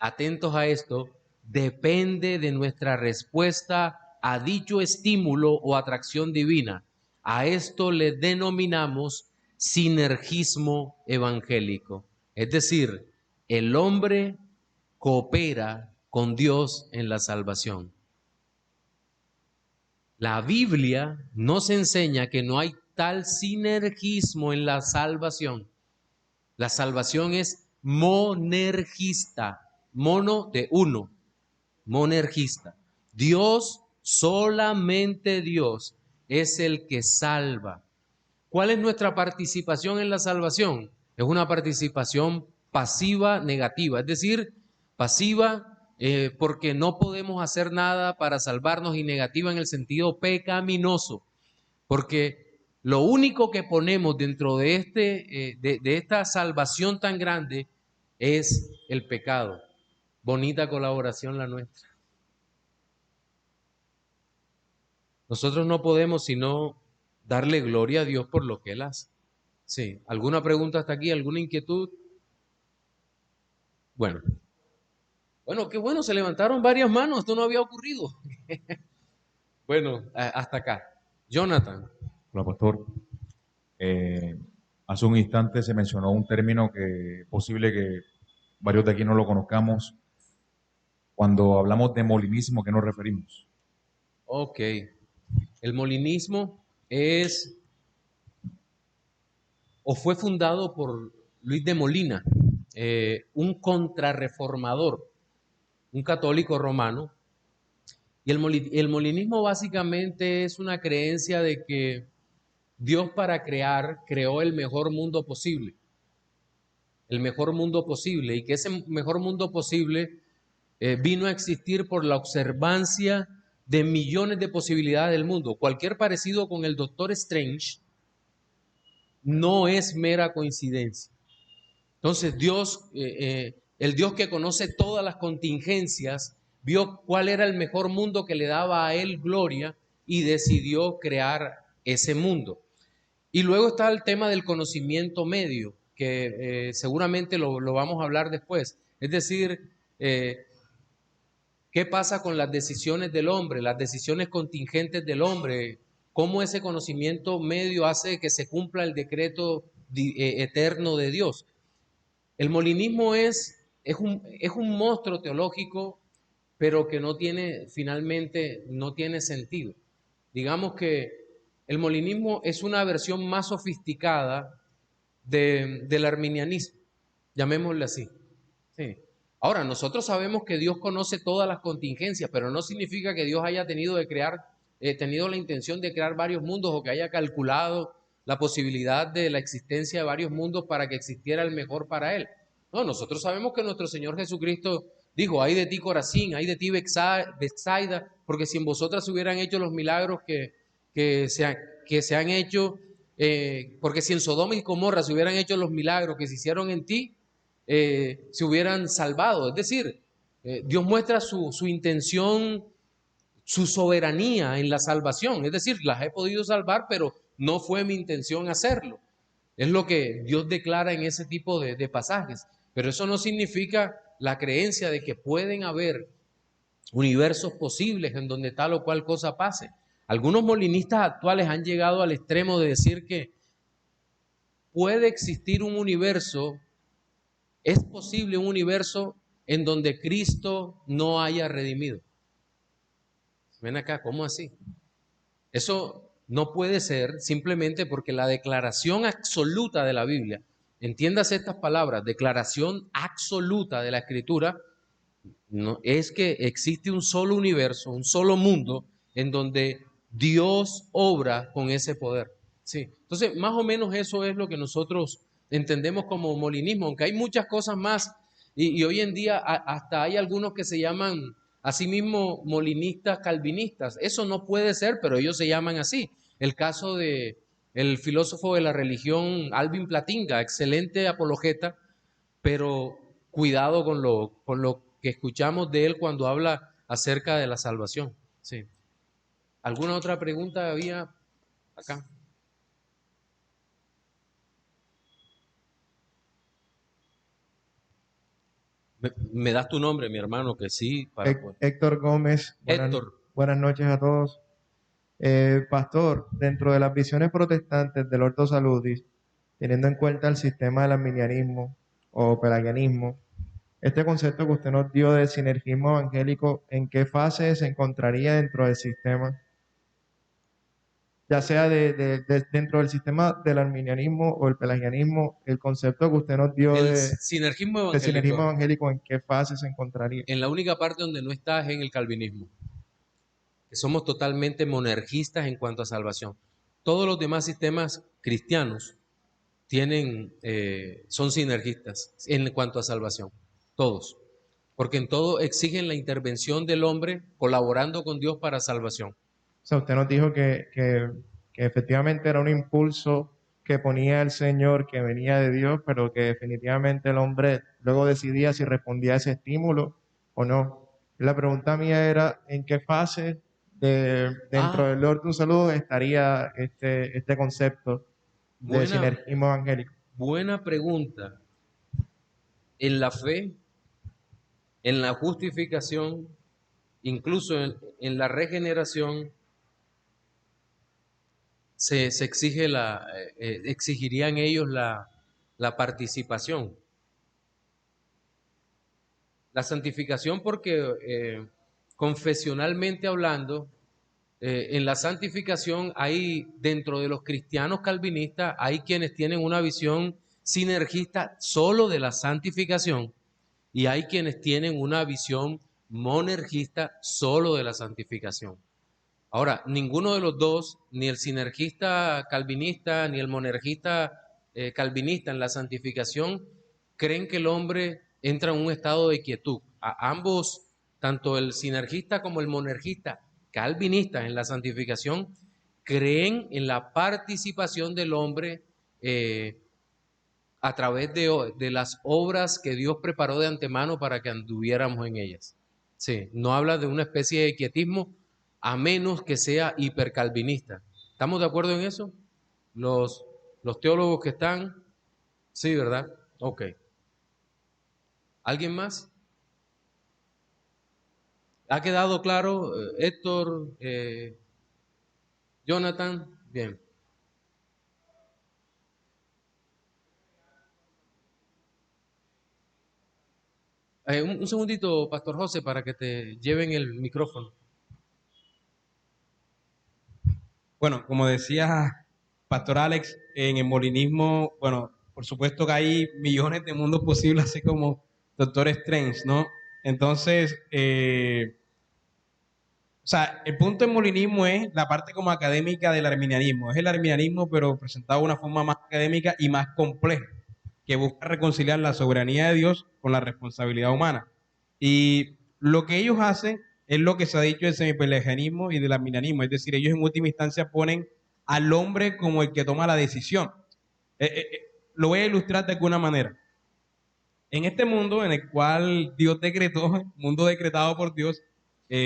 atentos a esto, depende de nuestra respuesta a dicho estímulo o atracción divina. A esto le denominamos sinergismo evangélico. Es decir, el hombre coopera con Dios en la salvación. La Biblia nos enseña que no hay tal sinergismo en la salvación. La salvación es monergista, mono de uno, monergista. Dios, solamente Dios, es el que salva. ¿Cuál es nuestra participación en la salvación? Es una participación pasiva negativa, es decir, pasiva porque no podemos hacer nada para salvarnos, y negativa en el sentido pecaminoso, porque lo único que ponemos dentro de, de esta salvación tan grande es el pecado. Bonita colaboración la nuestra. Nosotros no podemos sino darle gloria a Dios por lo que Él hace. Sí, ¿alguna pregunta hasta aquí? ¿Alguna inquietud? Bueno, qué bueno, se levantaron varias manos, esto no había ocurrido. Bueno, hasta acá. Jonathan. Hola, pastor. Hace un instante se mencionó un término que es posible que varios de aquí no lo conozcamos. Cuando hablamos de molinismo, ¿a qué nos referimos? Ok. El molinismo es o fue fundado por Luis de Molina, un contrarreformador, un católico romano. Y el molinismo básicamente es una creencia de que Dios, para crear, creó el mejor mundo posible. El mejor mundo posible. Y que ese mejor mundo posible vino a existir por la observancia de millones de posibilidades del mundo. Cualquier parecido con el Doctor Strange no es mera coincidencia. Entonces Dios, el Dios que conoce todas las contingencias, vio cuál era el mejor mundo que le daba a él gloria y decidió crear ese mundo. Y luego está el tema del conocimiento medio, que seguramente lo vamos a hablar después. Es decir, ¿qué pasa con las decisiones del hombre, las decisiones contingentes del hombre? ¿Cómo ese conocimiento medio hace que se cumpla el decreto eterno de Dios? El molinismo es un monstruo teológico, pero que finalmente no tiene sentido. Digamos que el molinismo es una versión más sofisticada del arminianismo, llamémosle así. Sí. Ahora, nosotros sabemos que Dios conoce todas las contingencias, pero no significa que Dios haya tenido la intención de crear varios mundos, o que haya calculado la posibilidad de la existencia de varios mundos para que existiera el mejor para él. No, nosotros sabemos que nuestro Señor Jesucristo dijo: ay de ti Corazín, ay de ti Betsaida, porque si en vosotras se hubieran hecho los milagros que se han hecho, porque si en Sodoma y Gomorra se hubieran hecho los milagros que se hicieron en ti, se hubieran salvado. Es decir, Dios muestra su intención, su soberanía en la salvación. Es decir, las he podido salvar, pero no fue mi intención hacerlo. Es lo que Dios declara en ese tipo de pasajes. Pero eso no significa la creencia de que pueden haber universos posibles en donde tal o cual cosa pase. Algunos molinistas actuales han llegado al extremo de decir que puede existir un universo, es posible un universo en donde Cristo no haya redimido. Ven acá, ¿cómo así? Eso no puede ser simplemente porque la declaración absoluta de la Biblia, entiéndase estas palabras, declaración absoluta de la Escritura, no, es que existe un solo universo, un solo mundo en donde Dios obra con ese poder. Sí. Entonces, más o menos eso es lo que nosotros entendemos como molinismo, aunque hay muchas cosas más y hoy en día hasta hay algunos que se llaman asimismo molinistas calvinistas. Eso no puede ser, pero ellos se llaman así. El caso de el filósofo de la religión Alvin Plantinga, excelente apologeta, pero cuidado con lo que escuchamos de él cuando habla acerca de la salvación. Sí. ¿Alguna otra pregunta había acá? ¿Me das tu nombre, mi hermano? Que sí. Héctor Gómez. Héctor. Buenas noches a todos. Pastor, dentro de las visiones protestantes del Ordo Saludis, teniendo en cuenta el sistema del arminianismo o pelagianismo, este concepto que usted nos dio de sinergismo evangélico, ¿en qué fase se encontraría dentro del sistema? Ya sea dentro del sistema del arminianismo o el pelagianismo, el concepto que usted nos dio El de sinergismo sinergismo evangélico, evangélico, ¿en qué fase se encontraría? en la única parte donde no está es en el calvinismo, que somos totalmente monergistas en cuanto a salvación. Todos los demás sistemas cristianos son sinergistas en cuanto a salvación, todos, porque en todo exigen la intervención del hombre colaborando con Dios para salvación. O sea, usted nos dijo que efectivamente era un impulso que ponía el Señor, que venía de Dios, pero que definitivamente el hombre luego decidía si respondía a ese estímulo o no. La pregunta mía era, ¿en qué fase dentro del Ordo Salud estaría este concepto de sinergismo evangélico? Buena pregunta. En la fe, en la justificación, incluso en la regeneración, se exige exigirían ellos la participación. La santificación porque confesionalmente hablando, en la santificación hay, dentro de los cristianos calvinistas, hay quienes tienen una visión sinergista solo de la santificación y hay quienes tienen una visión monergista solo de la santificación. Ahora, ninguno de los dos, ni el sinergista calvinista, ni el monergista calvinista en la santificación, creen que el hombre entra en un estado de quietud. A ambos, tanto el sinergista como el monergista calvinistas en la santificación, creen en la participación del hombre a través de las obras que Dios preparó de antemano para que anduviéramos en ellas. Sí, no habla de una especie de quietismo, a menos que sea hipercalvinista. ¿Estamos de acuerdo en eso? Los teólogos que están, sí, ¿verdad? Ok. ¿Alguien más? ¿Ha quedado claro, Héctor, Jonathan? Bien. Un segundito, Pastor José, para que te lleven el micrófono. Bueno, como decía Pastor Alex, en el molinismo, bueno, por supuesto que hay millones de mundos posibles, así como Doctor Strange, ¿no? Entonces, o sea, el punto del molinismo es la parte como académica del arminianismo. Es el arminianismo, pero presentado de una forma más académica y más compleja, que busca reconciliar la soberanía de Dios con la responsabilidad humana. Y lo que ellos hacen es lo que se ha dicho del semipelagianismo y del arminianismo. Es decir, ellos en última instancia ponen al hombre como el que toma la decisión. Lo voy a ilustrar de alguna manera. En este mundo en el cual Dios decretó, mundo decretado por Dios,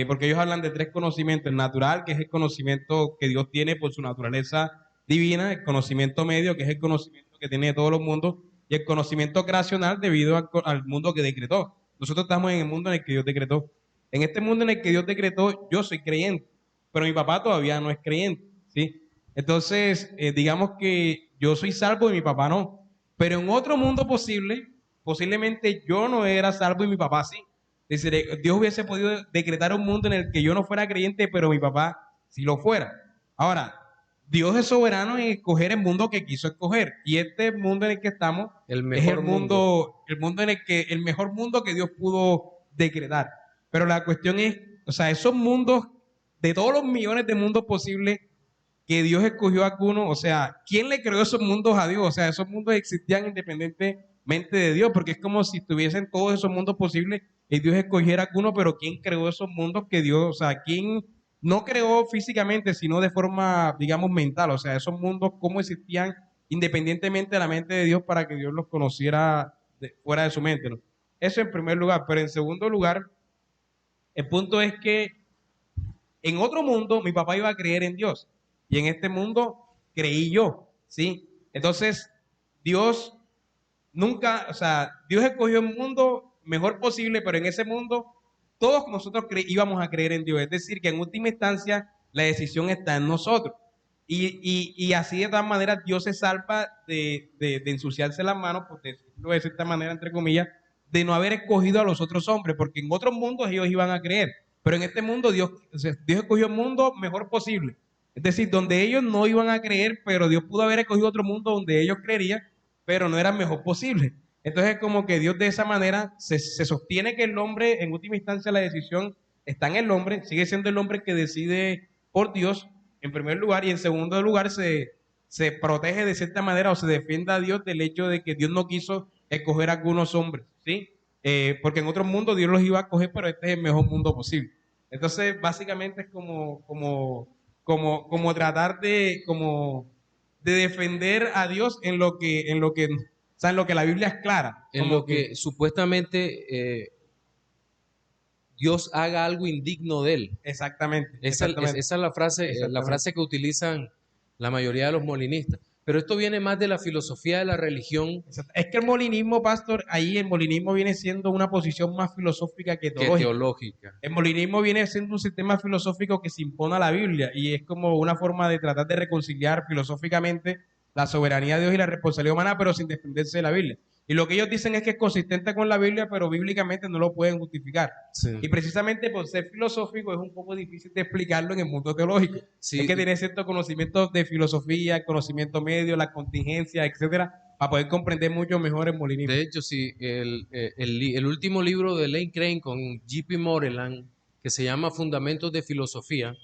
porque ellos hablan de tres conocimientos: el natural, que es el conocimiento que Dios tiene por su naturaleza divina; el conocimiento medio, que es el conocimiento que tiene todos los mundos; y el conocimiento creacional debido al mundo que decretó. Nosotros estamos en el mundo en el que Dios decretó. En este mundo en el que Dios decretó, yo soy creyente. pero mi papá todavía no es creyente, ¿sí? Entonces, digamos que yo soy salvo y mi papá no, pero en otro mundo posible, posiblemente yo no era salvo y mi papá sí. Es decir, Dios hubiese podido decretar un mundo en el que yo no fuera creyente, pero mi papá sí lo fuera. Ahora, Dios es soberano en escoger el mundo que quiso escoger. Y este mundo en el que estamos El es mejor mundo. el mundo en el que, el mejor mundo que Dios pudo decretar. Pero la cuestión es, o sea, esos mundos, de todos los millones de mundos posibles que Dios escogió a algunos, o sea, ¿quién le creó esos mundos a Dios? O sea, esos mundos existían independientemente de Dios, porque es como si estuviesen todos esos mundos posibles y Dios escogiera alguno, pero ¿quién creó esos mundos que Dios, o sea, quién no creó físicamente, sino de forma, digamos, mental? O sea, esos mundos, ¿cómo existían independientemente de la mente de Dios para que Dios los conociera fuera de su mente, ¿no? Eso en primer lugar, pero en segundo lugar, el punto es que en otro mundo mi papá iba a creer en Dios y en este mundo creí yo, ¿sí? Entonces, Dios nunca, o sea, Dios escogió un mundo mejor posible, pero en ese mundo todos nosotros íbamos a creer en Dios. Es decir, que en última instancia la decisión está en nosotros. Y así de todas maneras Dios se salva de ensuciarse las manos, por decirlo de cierta manera, entre comillas, de no haber escogido a los otros hombres, porque en otros mundos ellos iban a creer. Pero en este mundo Dios, o sea, Dios escogió un mundo mejor posible. Es decir, donde ellos no iban a creer, pero Dios pudo haber escogido otro mundo donde ellos creerían, pero no era mejor posible. Entonces, como que Dios de esa manera se sostiene que el hombre, en última instancia, la decisión está en el hombre, sigue siendo el hombre que decide por Dios, en primer lugar, y en segundo lugar, se protege de cierta manera o se defiende a Dios del hecho de que Dios no quiso escoger a algunos hombres, ¿sí? Porque en otros mundos Dios los iba a escoger, pero este es el mejor mundo posible. Entonces, básicamente es como tratar de defender a Dios o sea, en lo que la Biblia es clara. En Como lo que supuestamente Dios haga algo indigno de él. exactamente, Esa es la Exactamente. frase que utilizan la mayoría de los molinistas. Pero esto viene más de la filosofía de la religión Exacto. Es que el molinismo, pastor, ahí el molinismo viene siendo una posición más filosófica que que teológica. teológica. El molinismo viene siendo un sistema filosófico que se impone a la Biblia y es como una forma de tratar de reconciliar filosóficamente la soberanía de Dios y la responsabilidad humana, pero sin desprenderse de la Biblia. Y lo que ellos dicen es que es consistente con la Biblia, pero bíblicamente no lo pueden justificar. Sí. Y precisamente por ser filosófico es un poco difícil de explicarlo en el mundo teológico. Sí. Hay que tener ciertos conocimientos de filosofía, conocimiento medio, la contingencia, etcétera, para poder comprender mucho mejor el molinismo. De hecho, sí, el último libro de Lane Crane con J.P. Moreland, que se llama Fundamentos de Filosofía,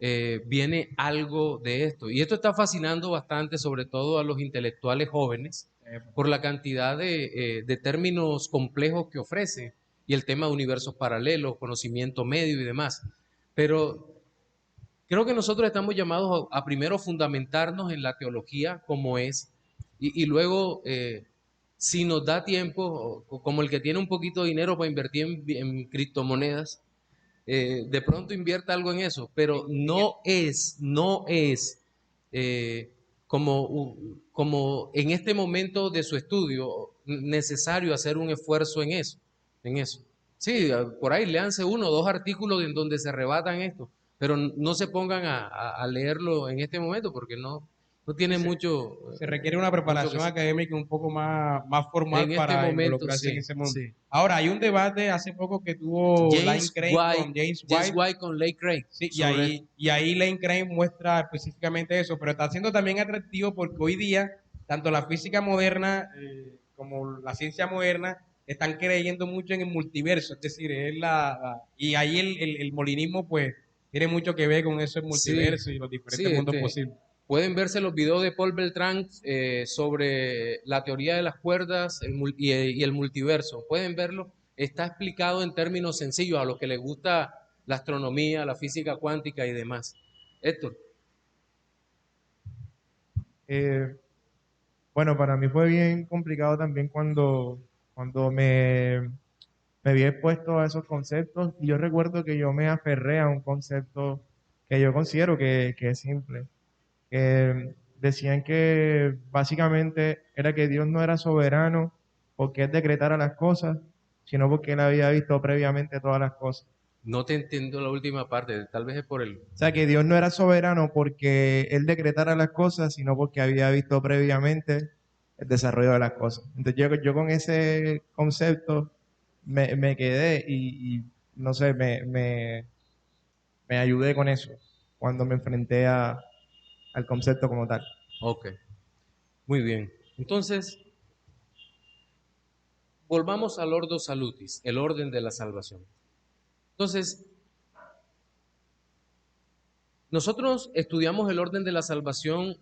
viene algo de esto. Y esto está fascinando bastante, sobre todo a los intelectuales jóvenes, por la cantidad de términos complejos que ofrece y el tema de universos paralelos, conocimiento medio y demás. Pero creo que nosotros estamos llamados a primero fundamentarnos en la teología como es y luego, si nos da tiempo, como el que tiene un poquito de dinero para invertir en criptomonedas, de pronto invierta algo en eso, pero no es como en este momento de su estudio necesario hacer un esfuerzo en eso. Sí, por ahí léanse uno o dos artículos en donde se rebatan esto, pero no se pongan a leerlo en este momento porque no tiene mucho. Se requiere una preparación académica un poco más formal en este para momento, involucrarse sí, en ese mundo. sí. Ahora, hay un debate hace poco que tuvo Lane Crane con James White. Con Lane Crane. Sí, y ahí Lane Crane muestra específicamente eso, pero está siendo también atractivo porque hoy día, tanto la física moderna como la ciencia moderna están creyendo mucho en el multiverso, es decir, y ahí el molinismo pues tiene mucho que ver con eso, el multiverso y los diferentes mundos posibles. Pueden verse los videos de Paul Beltrán sobre la teoría de las cuerdas y el multiverso. Pueden verlo. Está explicado en términos sencillos a los que les gusta la astronomía, la física cuántica y demás. Héctor. Bueno, para mí fue bien complicado también cuando me vi expuesto a esos conceptos. Y yo recuerdo que yo me aferré a un concepto que yo considero que es simple. Decían que básicamente era que Dios no era soberano porque Él decretara las cosas, sino porque Él había visto previamente todas las cosas. No te entiendo la última parte, tal vez es por el... O sea, que Dios no era soberano porque Él decretara las cosas, sino porque había visto previamente el desarrollo de las cosas. Entonces yo con ese concepto me quedé y no sé, me ayudé con eso cuando me enfrenté al concepto como tal. Ok, muy bien. Entonces, volvamos al Ordo Salutis, el orden de la salvación. Entonces, nosotros estudiamos el orden de la salvación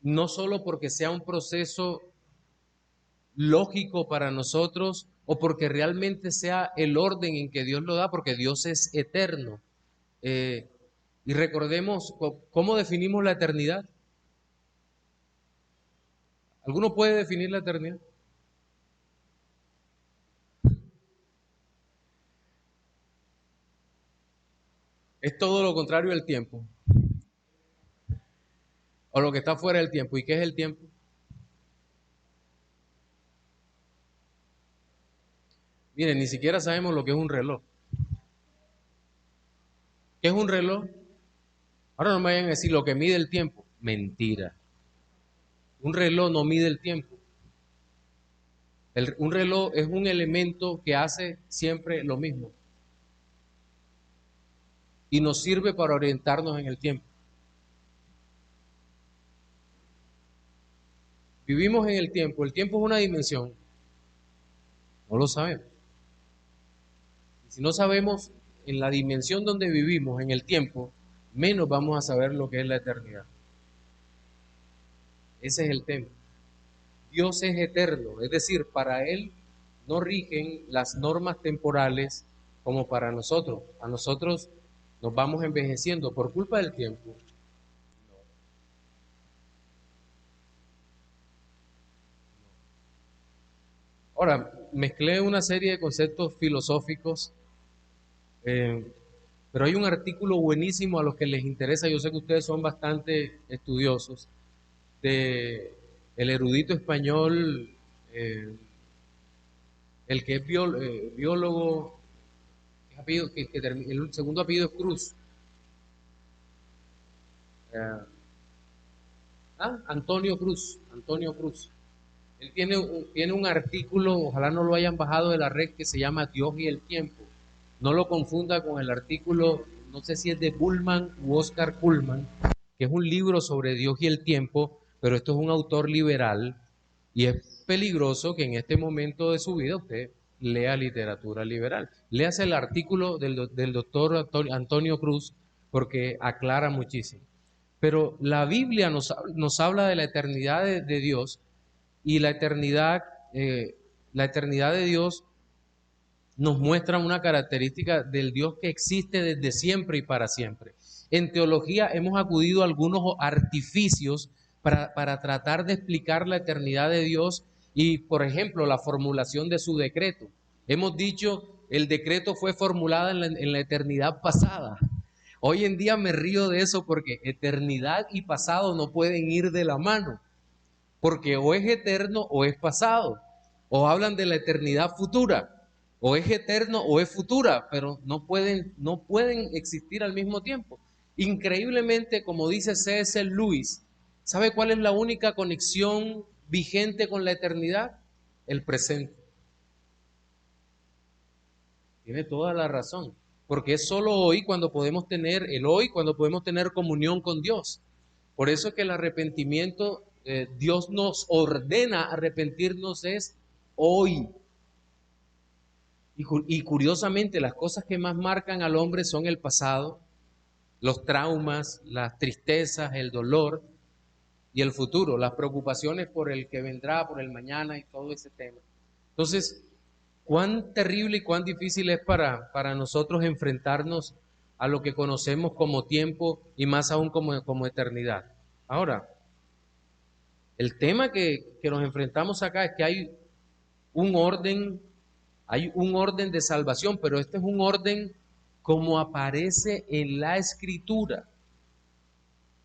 no solo porque sea un proceso lógico para nosotros o porque realmente sea el orden en que Dios lo da, porque Dios es eterno. Y recordemos cómo definimos la eternidad. ¿Alguno puede definir la eternidad? Es todo lo contrario del tiempo, o lo que está fuera del tiempo. ¿Y qué es el tiempo? Miren, ni siquiera sabemos lo que es un reloj. ¿Qué es un reloj? Ahora no me vayan a decir lo que mide el tiempo. Mentira. Un reloj no mide el tiempo. Un reloj es un elemento que hace siempre lo mismo y nos sirve para orientarnos en el tiempo. Vivimos en el tiempo es una dimensión, no lo sabemos. Y si no sabemos en la dimensión donde vivimos, en el tiempo, menos vamos a saber lo que es la eternidad. Ese es el tema. Dios es eterno, es decir, para Él no rigen las normas temporales como para nosotros. A nosotros nos vamos envejeciendo por culpa del tiempo. Ahora, mezclé una serie de conceptos filosóficos, pero hay un artículo buenísimo a los que les interesa, yo sé que ustedes son bastante estudiosos, de el erudito español, el que es biólogo, el segundo apellido es Cruz. Antonio Cruz. Él tiene un artículo, ojalá no lo hayan bajado de la red, que se llama Dios y el tiempo. No lo confunda con el artículo, no sé si es de Bullman u Oscar Cullmann, que es un libro sobre Dios y el tiempo, pero esto es un autor liberal y es peligroso que en este momento de su vida usted lea literatura liberal. Léase el artículo del doctor Antonio Cruz porque aclara muchísimo. Pero la Biblia nos habla de la eternidad de Dios y la eternidad de Dios nos muestra una característica del Dios que existe desde siempre y para siempre. En teología hemos acudido a algunos artificios para tratar de explicar la eternidad de Dios y, por ejemplo, la formulación de su decreto. Hemos dicho, el decreto fue formulado en la eternidad pasada. Hoy en día me río de eso porque eternidad y pasado no pueden ir de la mano, porque o es eterno o es pasado, o hablan de la eternidad futura, o es eterno o es futura, pero no pueden existir al mismo tiempo. Increíblemente, como dice C.S. Lewis, ¿sabe cuál es la única conexión vigente con la eternidad? El presente. Tiene toda la razón, porque es solo hoy cuando podemos tener comunión con Dios. Por eso es que el arrepentimiento, Dios nos ordena arrepentirnos es hoy. Y curiosamente, las cosas que más marcan al hombre son el pasado, los traumas, las tristezas, el dolor y el futuro, las preocupaciones por el que vendrá, por el mañana y todo ese tema. Entonces, cuán terrible y cuán difícil es para nosotros enfrentarnos a lo que conocemos como tiempo y más aún como eternidad. Ahora, el tema que nos enfrentamos acá es que hay un orden de salvación, pero este es un orden como aparece en la Escritura.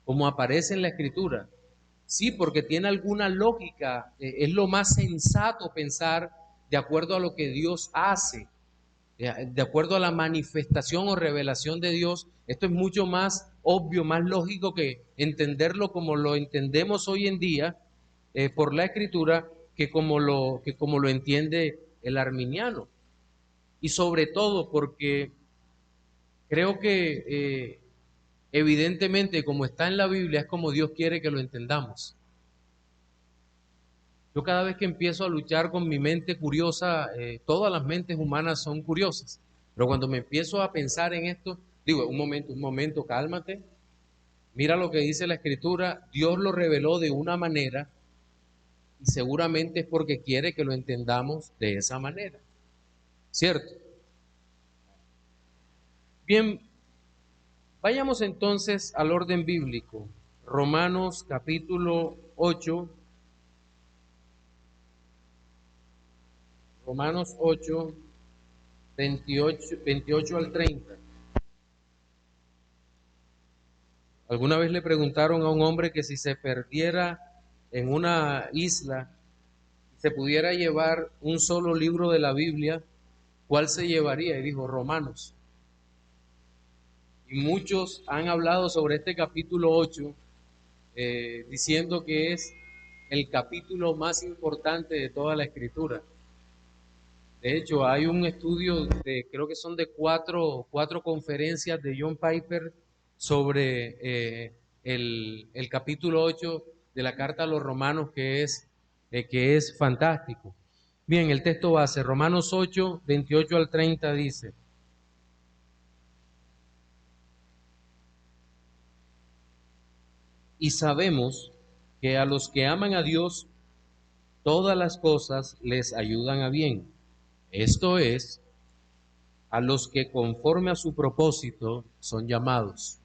Como aparece en la Escritura. Sí, porque tiene alguna lógica, es lo más sensato pensar de acuerdo a lo que Dios hace. de acuerdo a la manifestación o revelación de Dios, esto es mucho más obvio, más lógico que entenderlo como lo entendemos hoy en día por la Escritura que como lo entiende el arminiano. Y sobre todo porque creo que evidentemente como está en la Biblia es como Dios quiere que lo entendamos. Yo cada vez que empiezo a luchar con mi mente curiosa, todas las mentes humanas son curiosas, pero cuando me empiezo a pensar en esto, digo, un momento, cálmate, mira lo que dice la Escritura, Dios lo reveló de una manera y seguramente es porque quiere que lo entendamos de esa manera, ¿cierto? Bien, vayamos entonces al orden bíblico, Romanos capítulo 8, Romanos 8, 28 al 30. Alguna vez le preguntaron a un hombre que si se perdiera en una isla, se pudiera llevar un solo libro de la Biblia, ¿cuál se llevaría? Y dijo, Romanos. Y muchos han hablado sobre este capítulo 8, diciendo que es el capítulo más importante de toda la Escritura. De hecho, hay un estudio creo que son de cuatro conferencias de John Piper sobre el capítulo 8 de la carta a los romanos que es fantástico. Bien, el texto base, Romanos 8, 28 al 30 dice: y sabemos que a los que aman a Dios, todas las cosas les ayudan a bien. Esto es, a los que conforme a su propósito son llamados.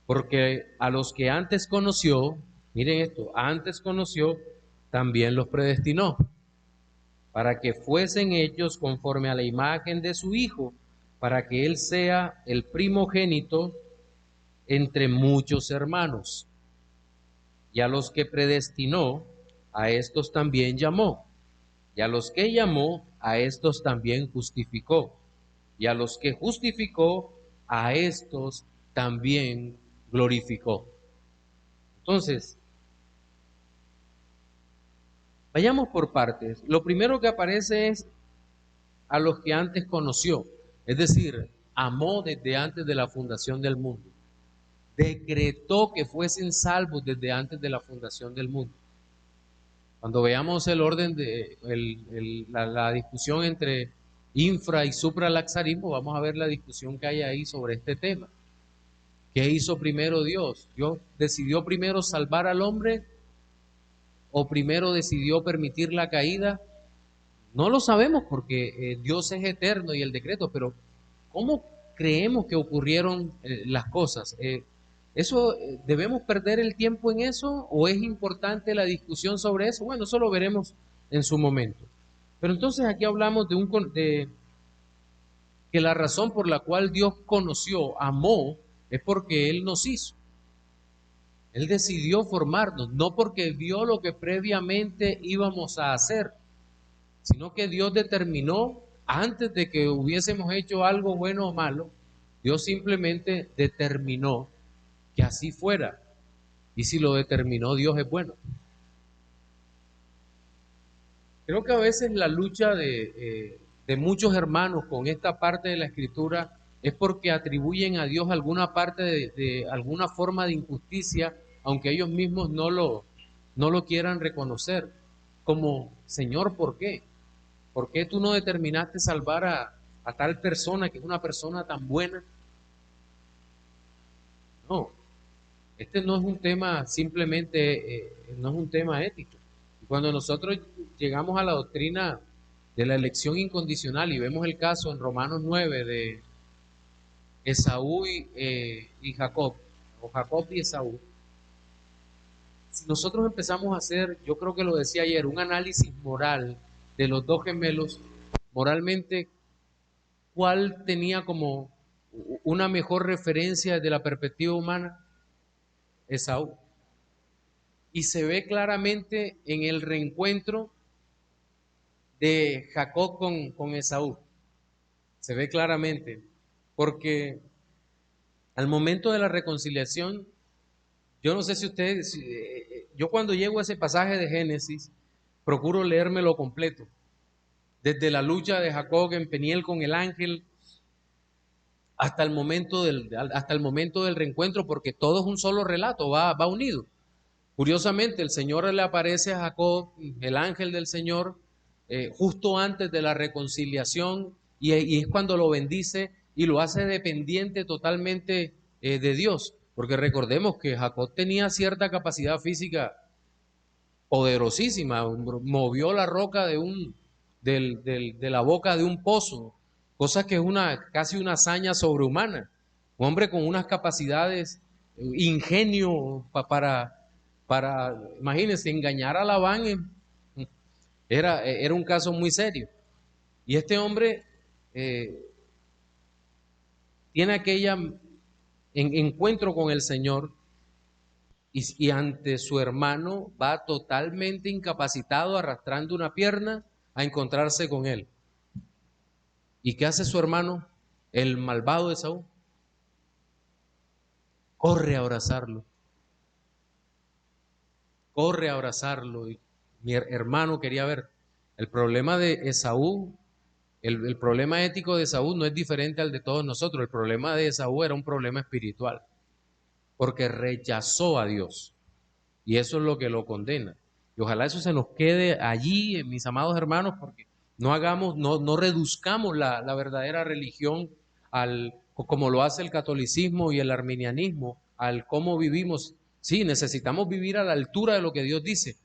Porque a los que antes conoció, miren esto, antes conoció, también los predestinó, para que fuesen hechos conforme a la imagen de su Hijo, para que Él sea el primogénito entre muchos hermanos. Y a los que predestinó, a estos también llamó. Y a los que llamó, a estos también justificó. Y a los que justificó, a estos también glorificó. Entonces, vayamos por partes. Lo primero que aparece es a los que antes conoció, es decir, amó desde antes de la fundación del mundo. Decretó que fuesen salvos desde antes de la fundación del mundo. Cuando veamos el orden de la discusión entre infra y supralaxarismo, vamos a ver la discusión que hay ahí sobre este tema. ¿Qué hizo primero Dios? ¿Dios decidió primero salvar al hombre o primero decidió permitir la caída? No lo sabemos porque Dios es eterno y el decreto, pero ¿cómo creemos que ocurrieron las cosas? ¿Debemos perder el tiempo en eso o es importante la discusión sobre eso? Bueno, eso lo veremos en su momento. Pero entonces aquí hablamos de que la razón por la cual Dios conoció, amó, es porque Él nos hizo. Él decidió formarnos, no porque vio lo que previamente íbamos a hacer, sino que Dios determinó, antes de que hubiésemos hecho algo bueno o malo, Dios simplemente determinó que así fuera. Y si lo determinó, Dios es bueno. Creo que a veces la lucha de muchos hermanos con esta parte de la Escritura es porque atribuyen a Dios alguna parte de alguna forma de injusticia, aunque ellos mismos no lo quieran reconocer. Como, Señor, ¿por qué? ¿Por qué tú no determinaste salvar a tal persona que es una persona tan buena? No, este no es un tema simplemente, no es un tema ético. Y cuando nosotros llegamos a la doctrina de la elección incondicional y vemos el caso en Romanos 9 de Esaú y Jacob, o Jacob y Esaú, si nosotros empezamos a hacer, yo creo que lo decía ayer, un análisis moral de los dos gemelos, moralmente, ¿cuál tenía como una mejor referencia desde la perspectiva humana? Esaú. Y se ve claramente en el reencuentro de Jacob con Esaú. Se ve claramente, porque al momento de la reconciliación, yo no sé si ustedes, yo cuando llego a ese pasaje de Génesis, procuro leérmelo completo, desde la lucha de Jacob en Peniel con el ángel hasta el momento del reencuentro, porque todo es un solo relato, va unido. Curiosamente, el Señor le aparece a Jacob, el ángel del Señor, justo antes de la reconciliación, y es cuando lo bendice y lo hace dependiente totalmente de Dios, porque recordemos que Jacob tenía cierta capacidad física poderosísima, movió la roca de la boca de un pozo, cosa que es casi una hazaña sobrehumana. Un hombre con unas capacidades, ingenio imagínense, engañar a Labán era un caso muy serio. Y este hombre tiene aquella encuentro con el Señor y ante su hermano va totalmente incapacitado, arrastrando una pierna a encontrarse con él. ¿Y qué hace su hermano, el malvado de Esaú? Corre a abrazarlo. Corre a abrazarlo. Y mi hermano quería ver. El problema de Esaú, el problema ético de Esaú no es diferente al de todos nosotros. El problema de Esaú era un problema espiritual, porque rechazó a Dios. Y eso es lo que lo condena. Y ojalá eso se nos quede allí, mis amados hermanos, porque no reduzcamos la verdadera religión como lo hace el catolicismo y el arminianismo, al cómo vivimos. Sí, necesitamos vivir a la altura de lo que Dios dice,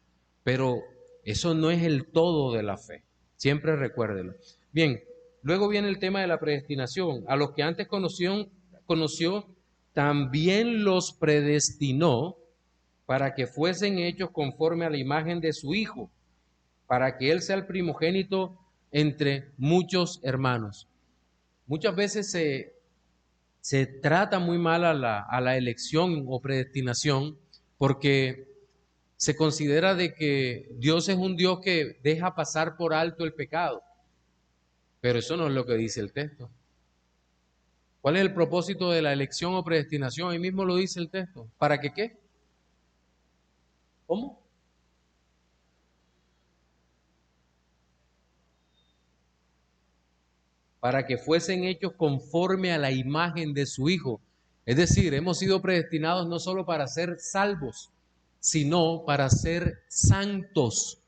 pero eso no es el todo de la fe. Siempre recuérdelo. Bien, luego viene el tema de la predestinación. A los que antes conoció, también los predestinó para que fuesen hechos conforme a la imagen de su Hijo, para que Él sea el primogénito entre muchos hermanos. Muchas veces se trata muy mal a la elección o predestinación, porque se considera de que Dios es un Dios que deja pasar por alto el pecado, pero eso no es lo que dice el texto. ¿Cuál es el propósito de la elección o predestinación? Ahí mismo lo dice el texto. ¿Para que qué? ¿Cómo? Para que fuesen hechos conforme a la imagen de su Hijo. Es decir, hemos sido predestinados no solo para ser salvos, sino para ser santos.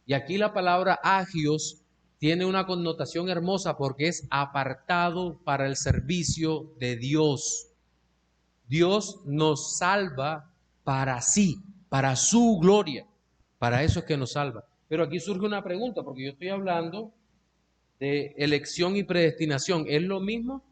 Y aquí la palabra agios tiene una connotación hermosa porque es apartado para el servicio de Dios. Dios nos salva para sí, para su gloria. Para eso es que nos salva. Pero aquí surge una pregunta, porque yo estoy hablando de elección y predestinación. ¿Es lo mismo?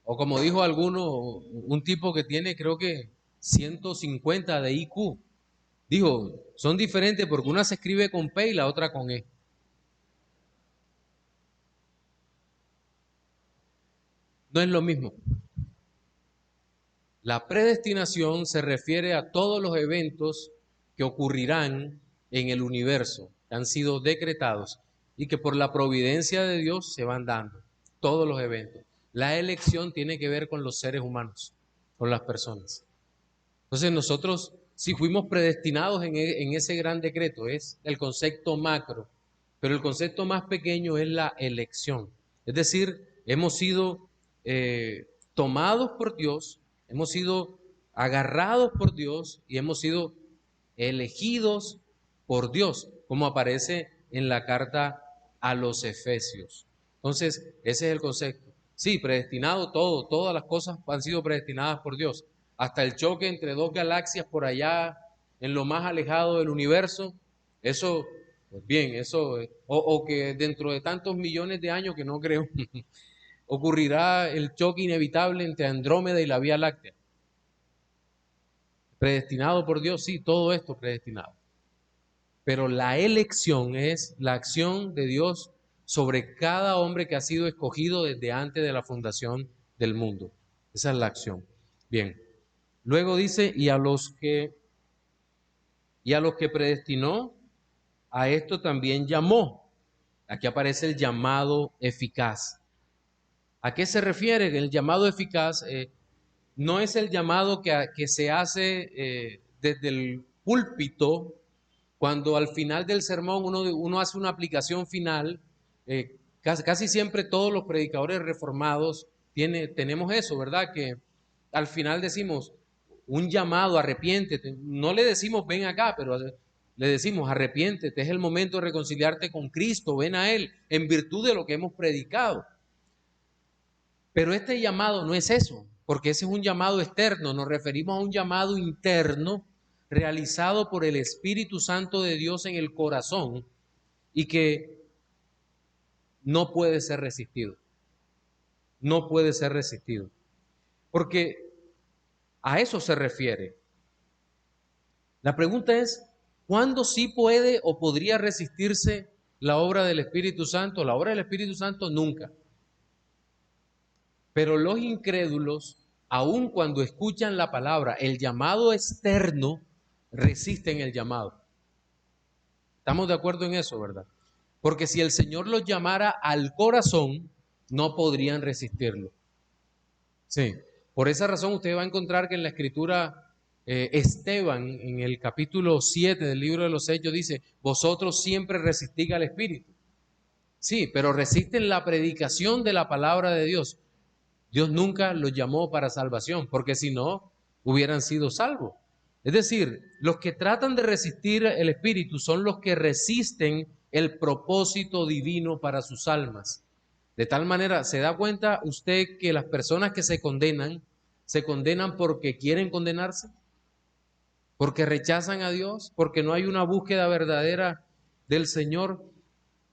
O como dijo alguno, un tipo que tiene creo que 150 de IQ, dijo, son diferentes porque una se escribe con P y la otra con E. No es lo mismo. La predestinación se refiere a todos los eventos que ocurrirán en el universo, que han sido decretados y que por la providencia de Dios se van dando, todos los eventos. La elección tiene que ver con los seres humanos, con las personas. Entonces nosotros, si fuimos predestinados en ese gran decreto, es el concepto macro, pero el concepto más pequeño es la elección. Es decir, hemos sido tomados por Dios, hemos sido agarrados por Dios y hemos sido elegidos por Dios, como aparece en la carta a los Efesios. Entonces, ese es el concepto. Sí, predestinado todo, todas las cosas han sido predestinadas por Dios. Hasta el choque entre dos galaxias por allá, en lo más alejado del universo, eso, pues bien, eso, o que dentro de tantos millones de años que no creo, ocurrirá el choque inevitable entre Andrómeda y la Vía Láctea. Predestinado por Dios, sí, todo esto predestinado. Pero la elección es la acción de Dios sobre cada hombre que ha sido escogido desde antes de la fundación del mundo. Esa es la acción. Bien. Luego dice, y a los que predestinó, a esto también llamó. Aquí aparece el llamado eficaz. ¿A qué se refiere? El llamado eficaz no es el llamado que se hace desde el púlpito, cuando al final del sermón uno hace una aplicación final. Casi siempre todos los predicadores reformados tenemos eso, ¿verdad? Que al final decimos un llamado, arrepiéntete. No le decimos ven acá, pero le decimos arrepiéntete, es el momento de reconciliarte con Cristo, ven a Él, en virtud de lo que hemos predicado. Pero este llamado no es eso, porque ese es un llamado externo, nos referimos a un llamado interno realizado por el Espíritu Santo de Dios en el corazón y que no puede ser resistido. No puede ser resistido. Porque a eso se refiere. La pregunta es, ¿cuándo sí puede o podría resistirse la obra del Espíritu Santo? La obra del Espíritu Santo nunca. Pero los incrédulos, aun cuando escuchan la palabra, el llamado externo, resisten el llamado. Estamos de acuerdo en eso, ¿verdad? Porque si el Señor los llamara al corazón, no podrían resistirlo. Sí, por esa razón usted va a encontrar que en la Escritura Esteban, en el capítulo 7 del libro de los Hechos, dice, vosotros siempre resistís al Espíritu. Sí, pero resisten la predicación de la palabra de Dios. Dios nunca los llamó para salvación, porque si no, hubieran sido salvos. Es decir, los que tratan de resistir el Espíritu son los que resisten el propósito divino para sus almas. De tal manera, ¿se da cuenta usted que las personas que se condenan porque quieren condenarse? Porque rechazan a Dios, porque no hay una búsqueda verdadera del Señor.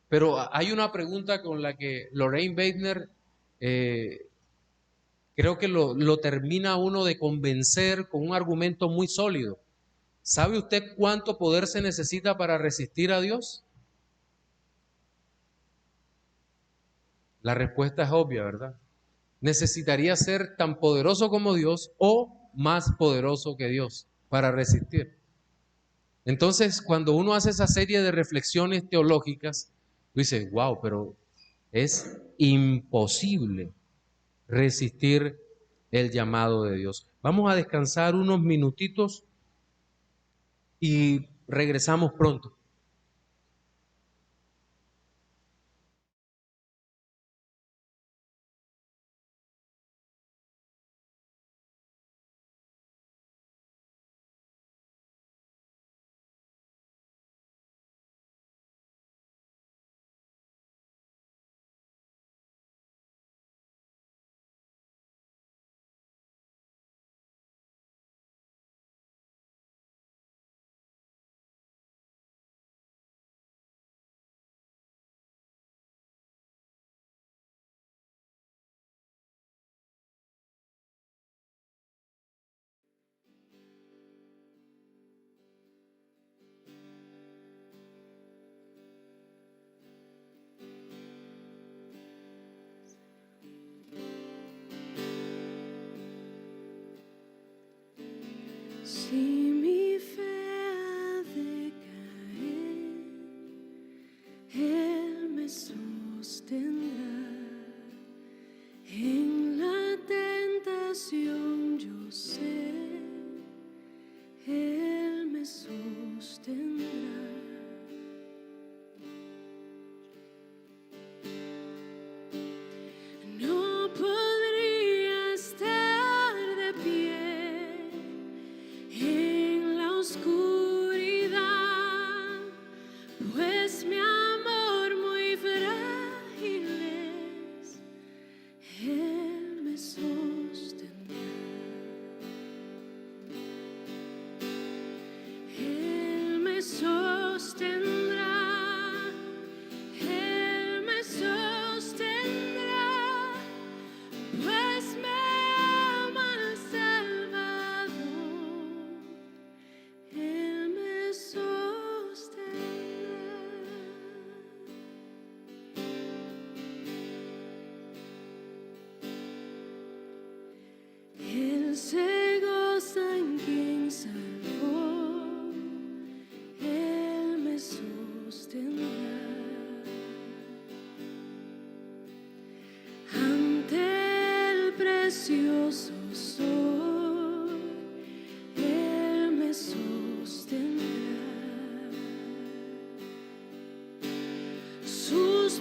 Pero hay una pregunta con la que Lorraine Weidner creo que lo termina uno de convencer con un argumento muy sólido. ¿Sabe usted cuánto poder se necesita para resistir a Dios? La respuesta es obvia, ¿verdad? Necesitaría ser tan poderoso como Dios o más poderoso que Dios para resistir. Entonces, cuando uno hace esa serie de reflexiones teológicas, dice, wow, pero es imposible resistir el llamado de Dios. Vamos a descansar unos minutitos y regresamos pronto.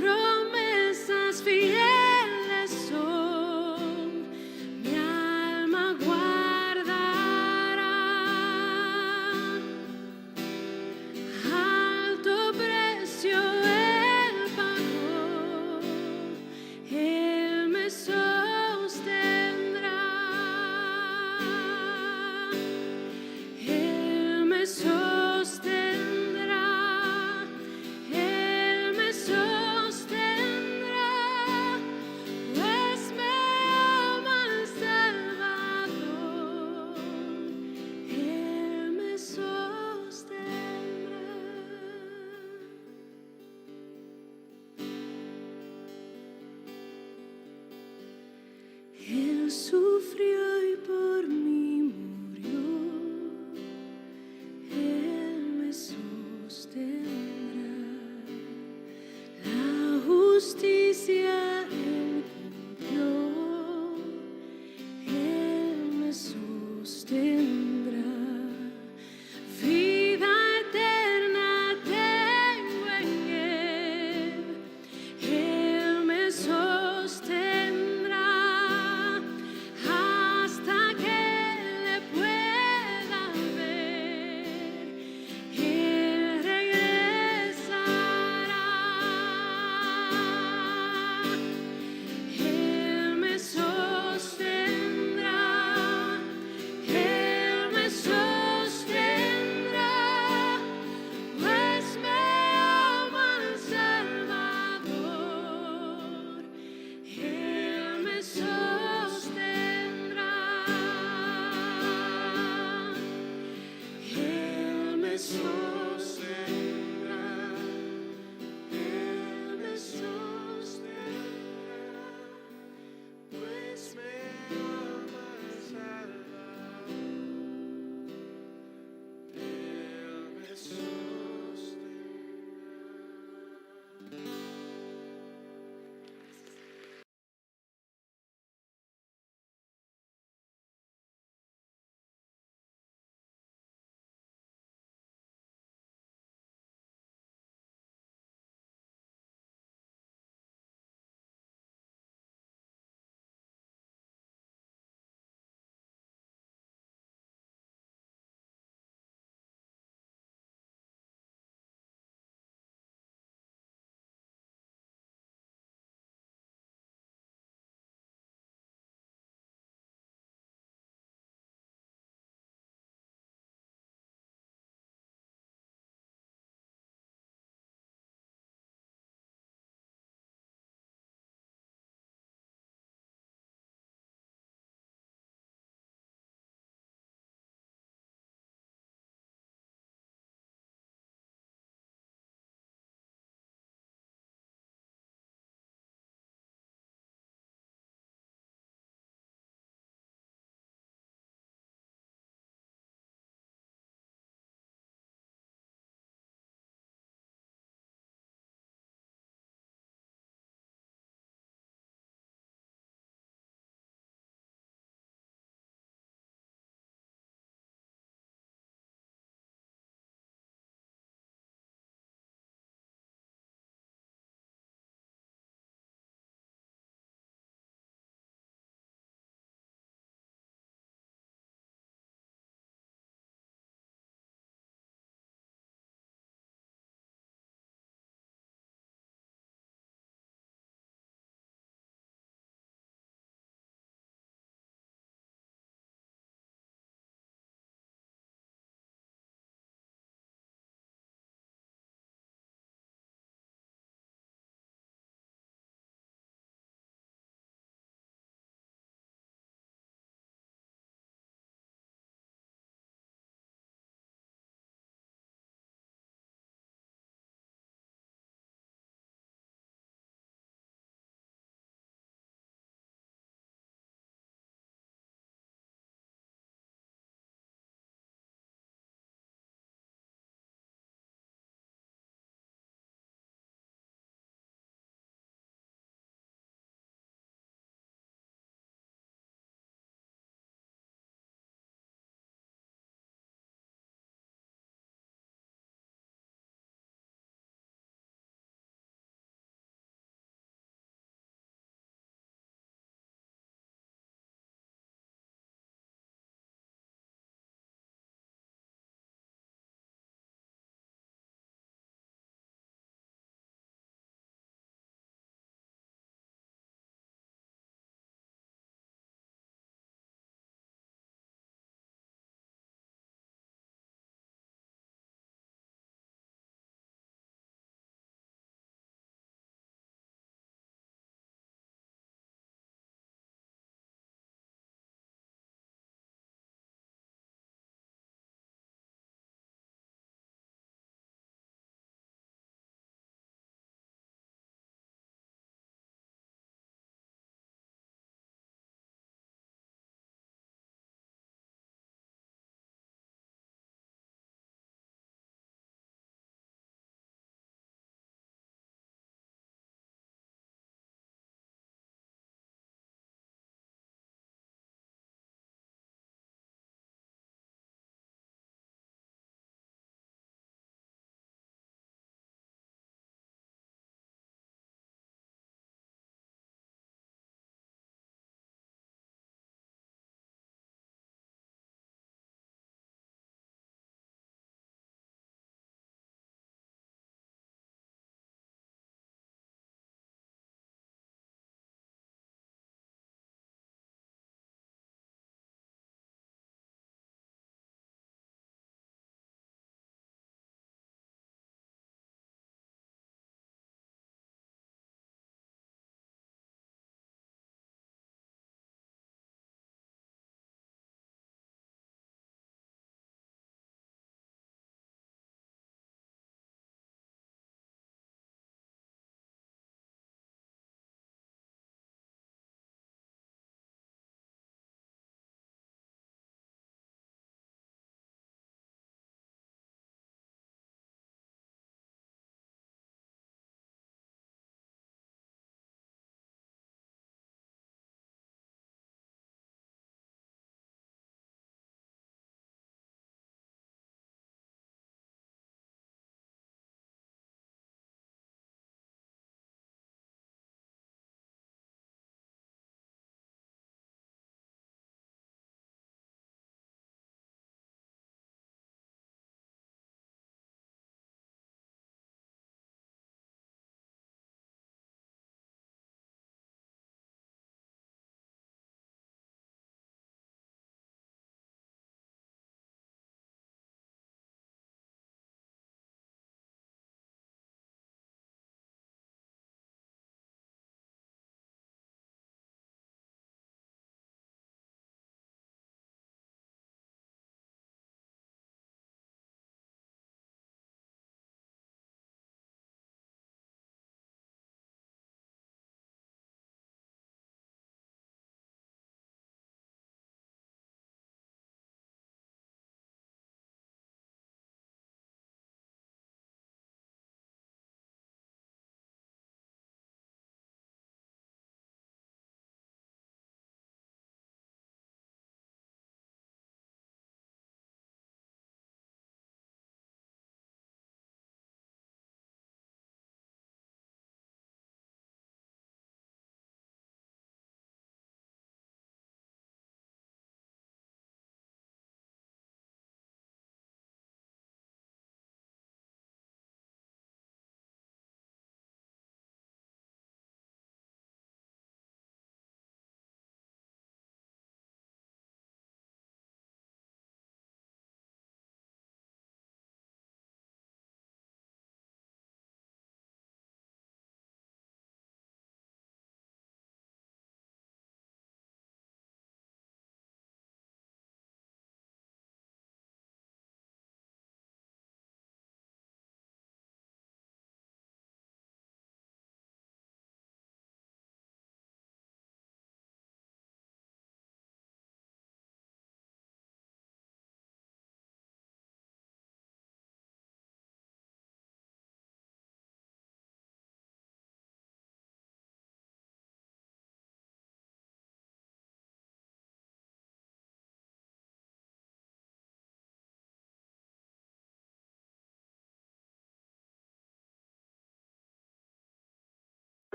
promesas fieles son, mi alma guardará. Alto precio Él pagó, Él me sostendrá. Él me sostendrá. Él me sostendrá, pues me ama el Salvador. Él me sostendrá. Él sufrió y por mí murió. Él me sostendrá. La justicia Él cumplió. Él me sostendrá. Vida eterna tengo en Él. Él me sostendrá.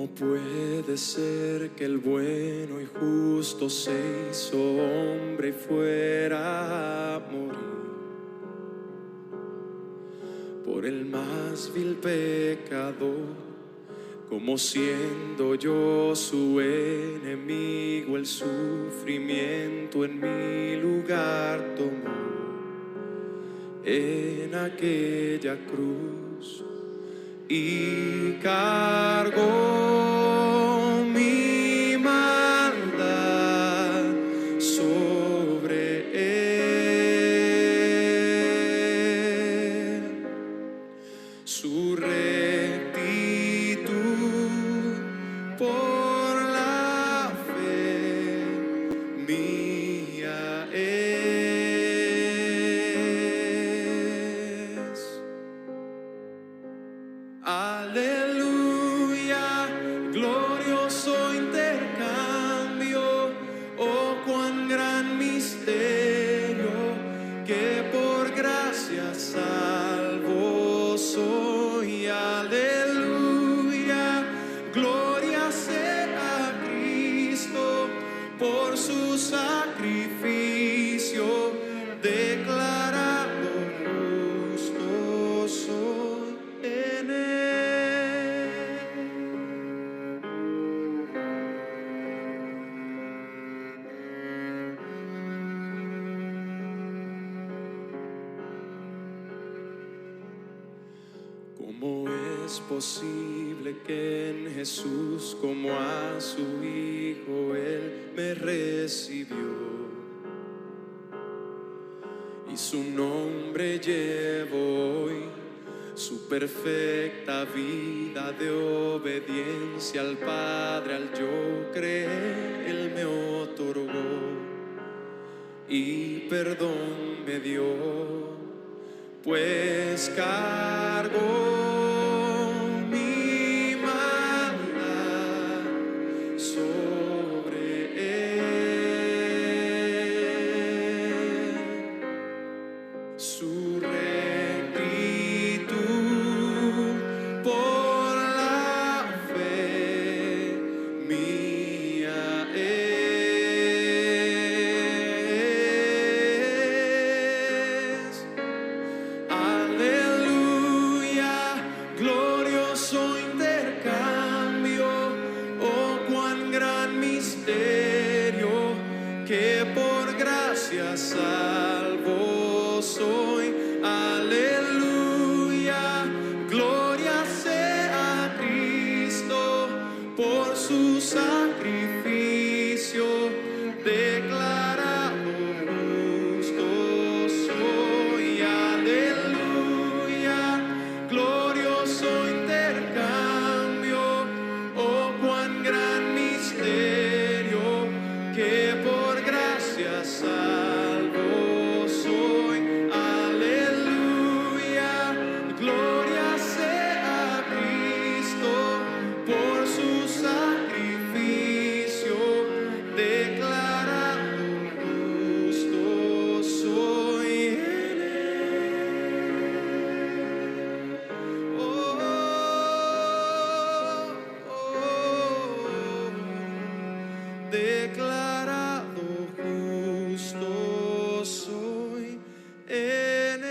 ¿Cómo puede ser que el bueno y justo se hizo hombre y fuera a morir por el más vil pecador? Como siendo yo su enemigo, el sufrimiento en mi lugar tomó en aquella cruz y cargó mi maldad sobre él. Su rectitud por la fe mía es. Aleluya, glorioso intercambio, oh cuán gran misterio, que por gracia salvo soy. Aleluya, gloria sea a Cristo por su sacrificio, declarado justo soy en él. ¿Cómo es posible que en Jesús, como a su Hijo, Él me recibió? Y su nombre llevo hoy, su perfecta vida de obediencia al Padre, al yo creer, Él me otorgó y perdón me dio, pues cargó mi maldad sobre él. Su rectitud por la fe mía es. Aleluya, glorioso intercambio, oh cuán gran misterio, que por gracia salvo soy. Aleluya, gloria sea a Cristo por su sacrificio, declarado justo soy. Aleluya, glorioso intercambio, oh cuán gran misterio, que por gracia salvo soy. Aleluya, gloria sea a Cristo por su sacrificio, declarado justo soy en él. Oh, oh, oh, declarado justo soy en él.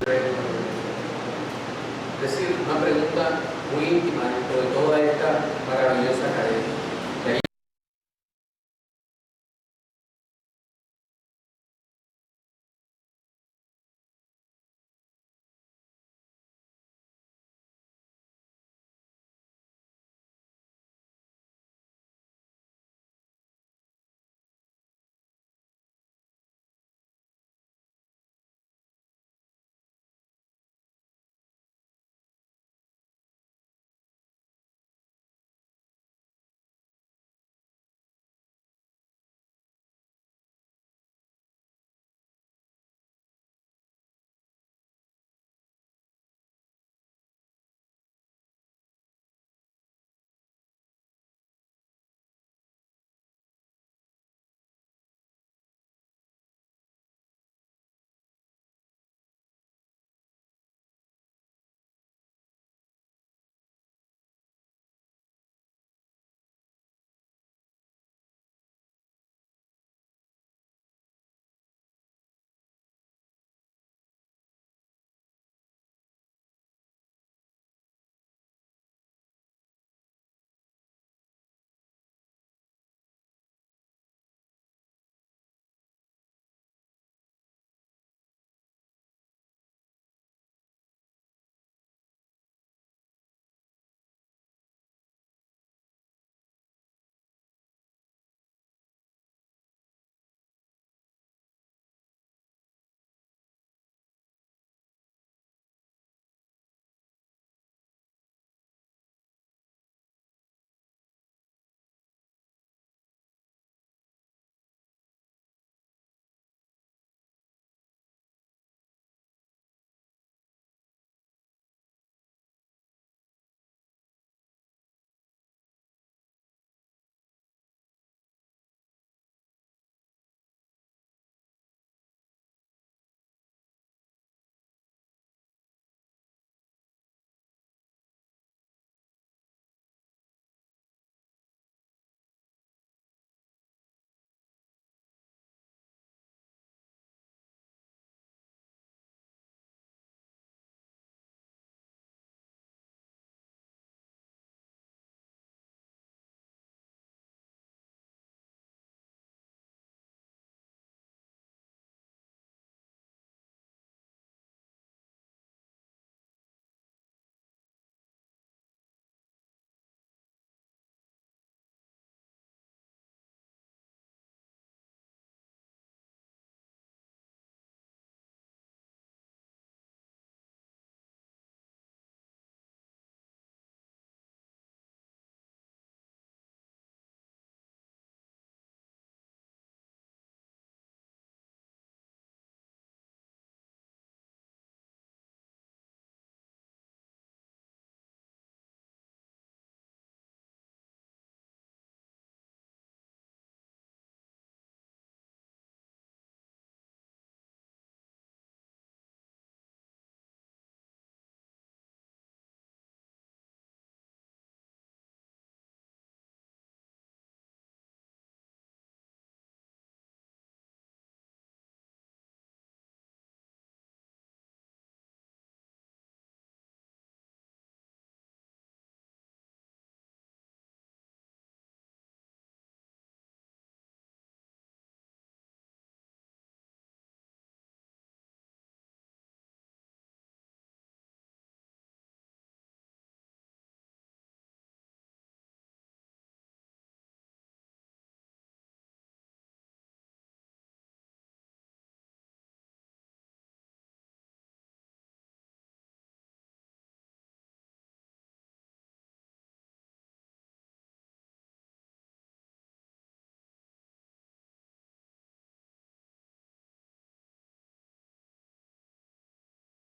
Es decir, una pregunta muy íntima dentro de toda esta maravillosa cadena.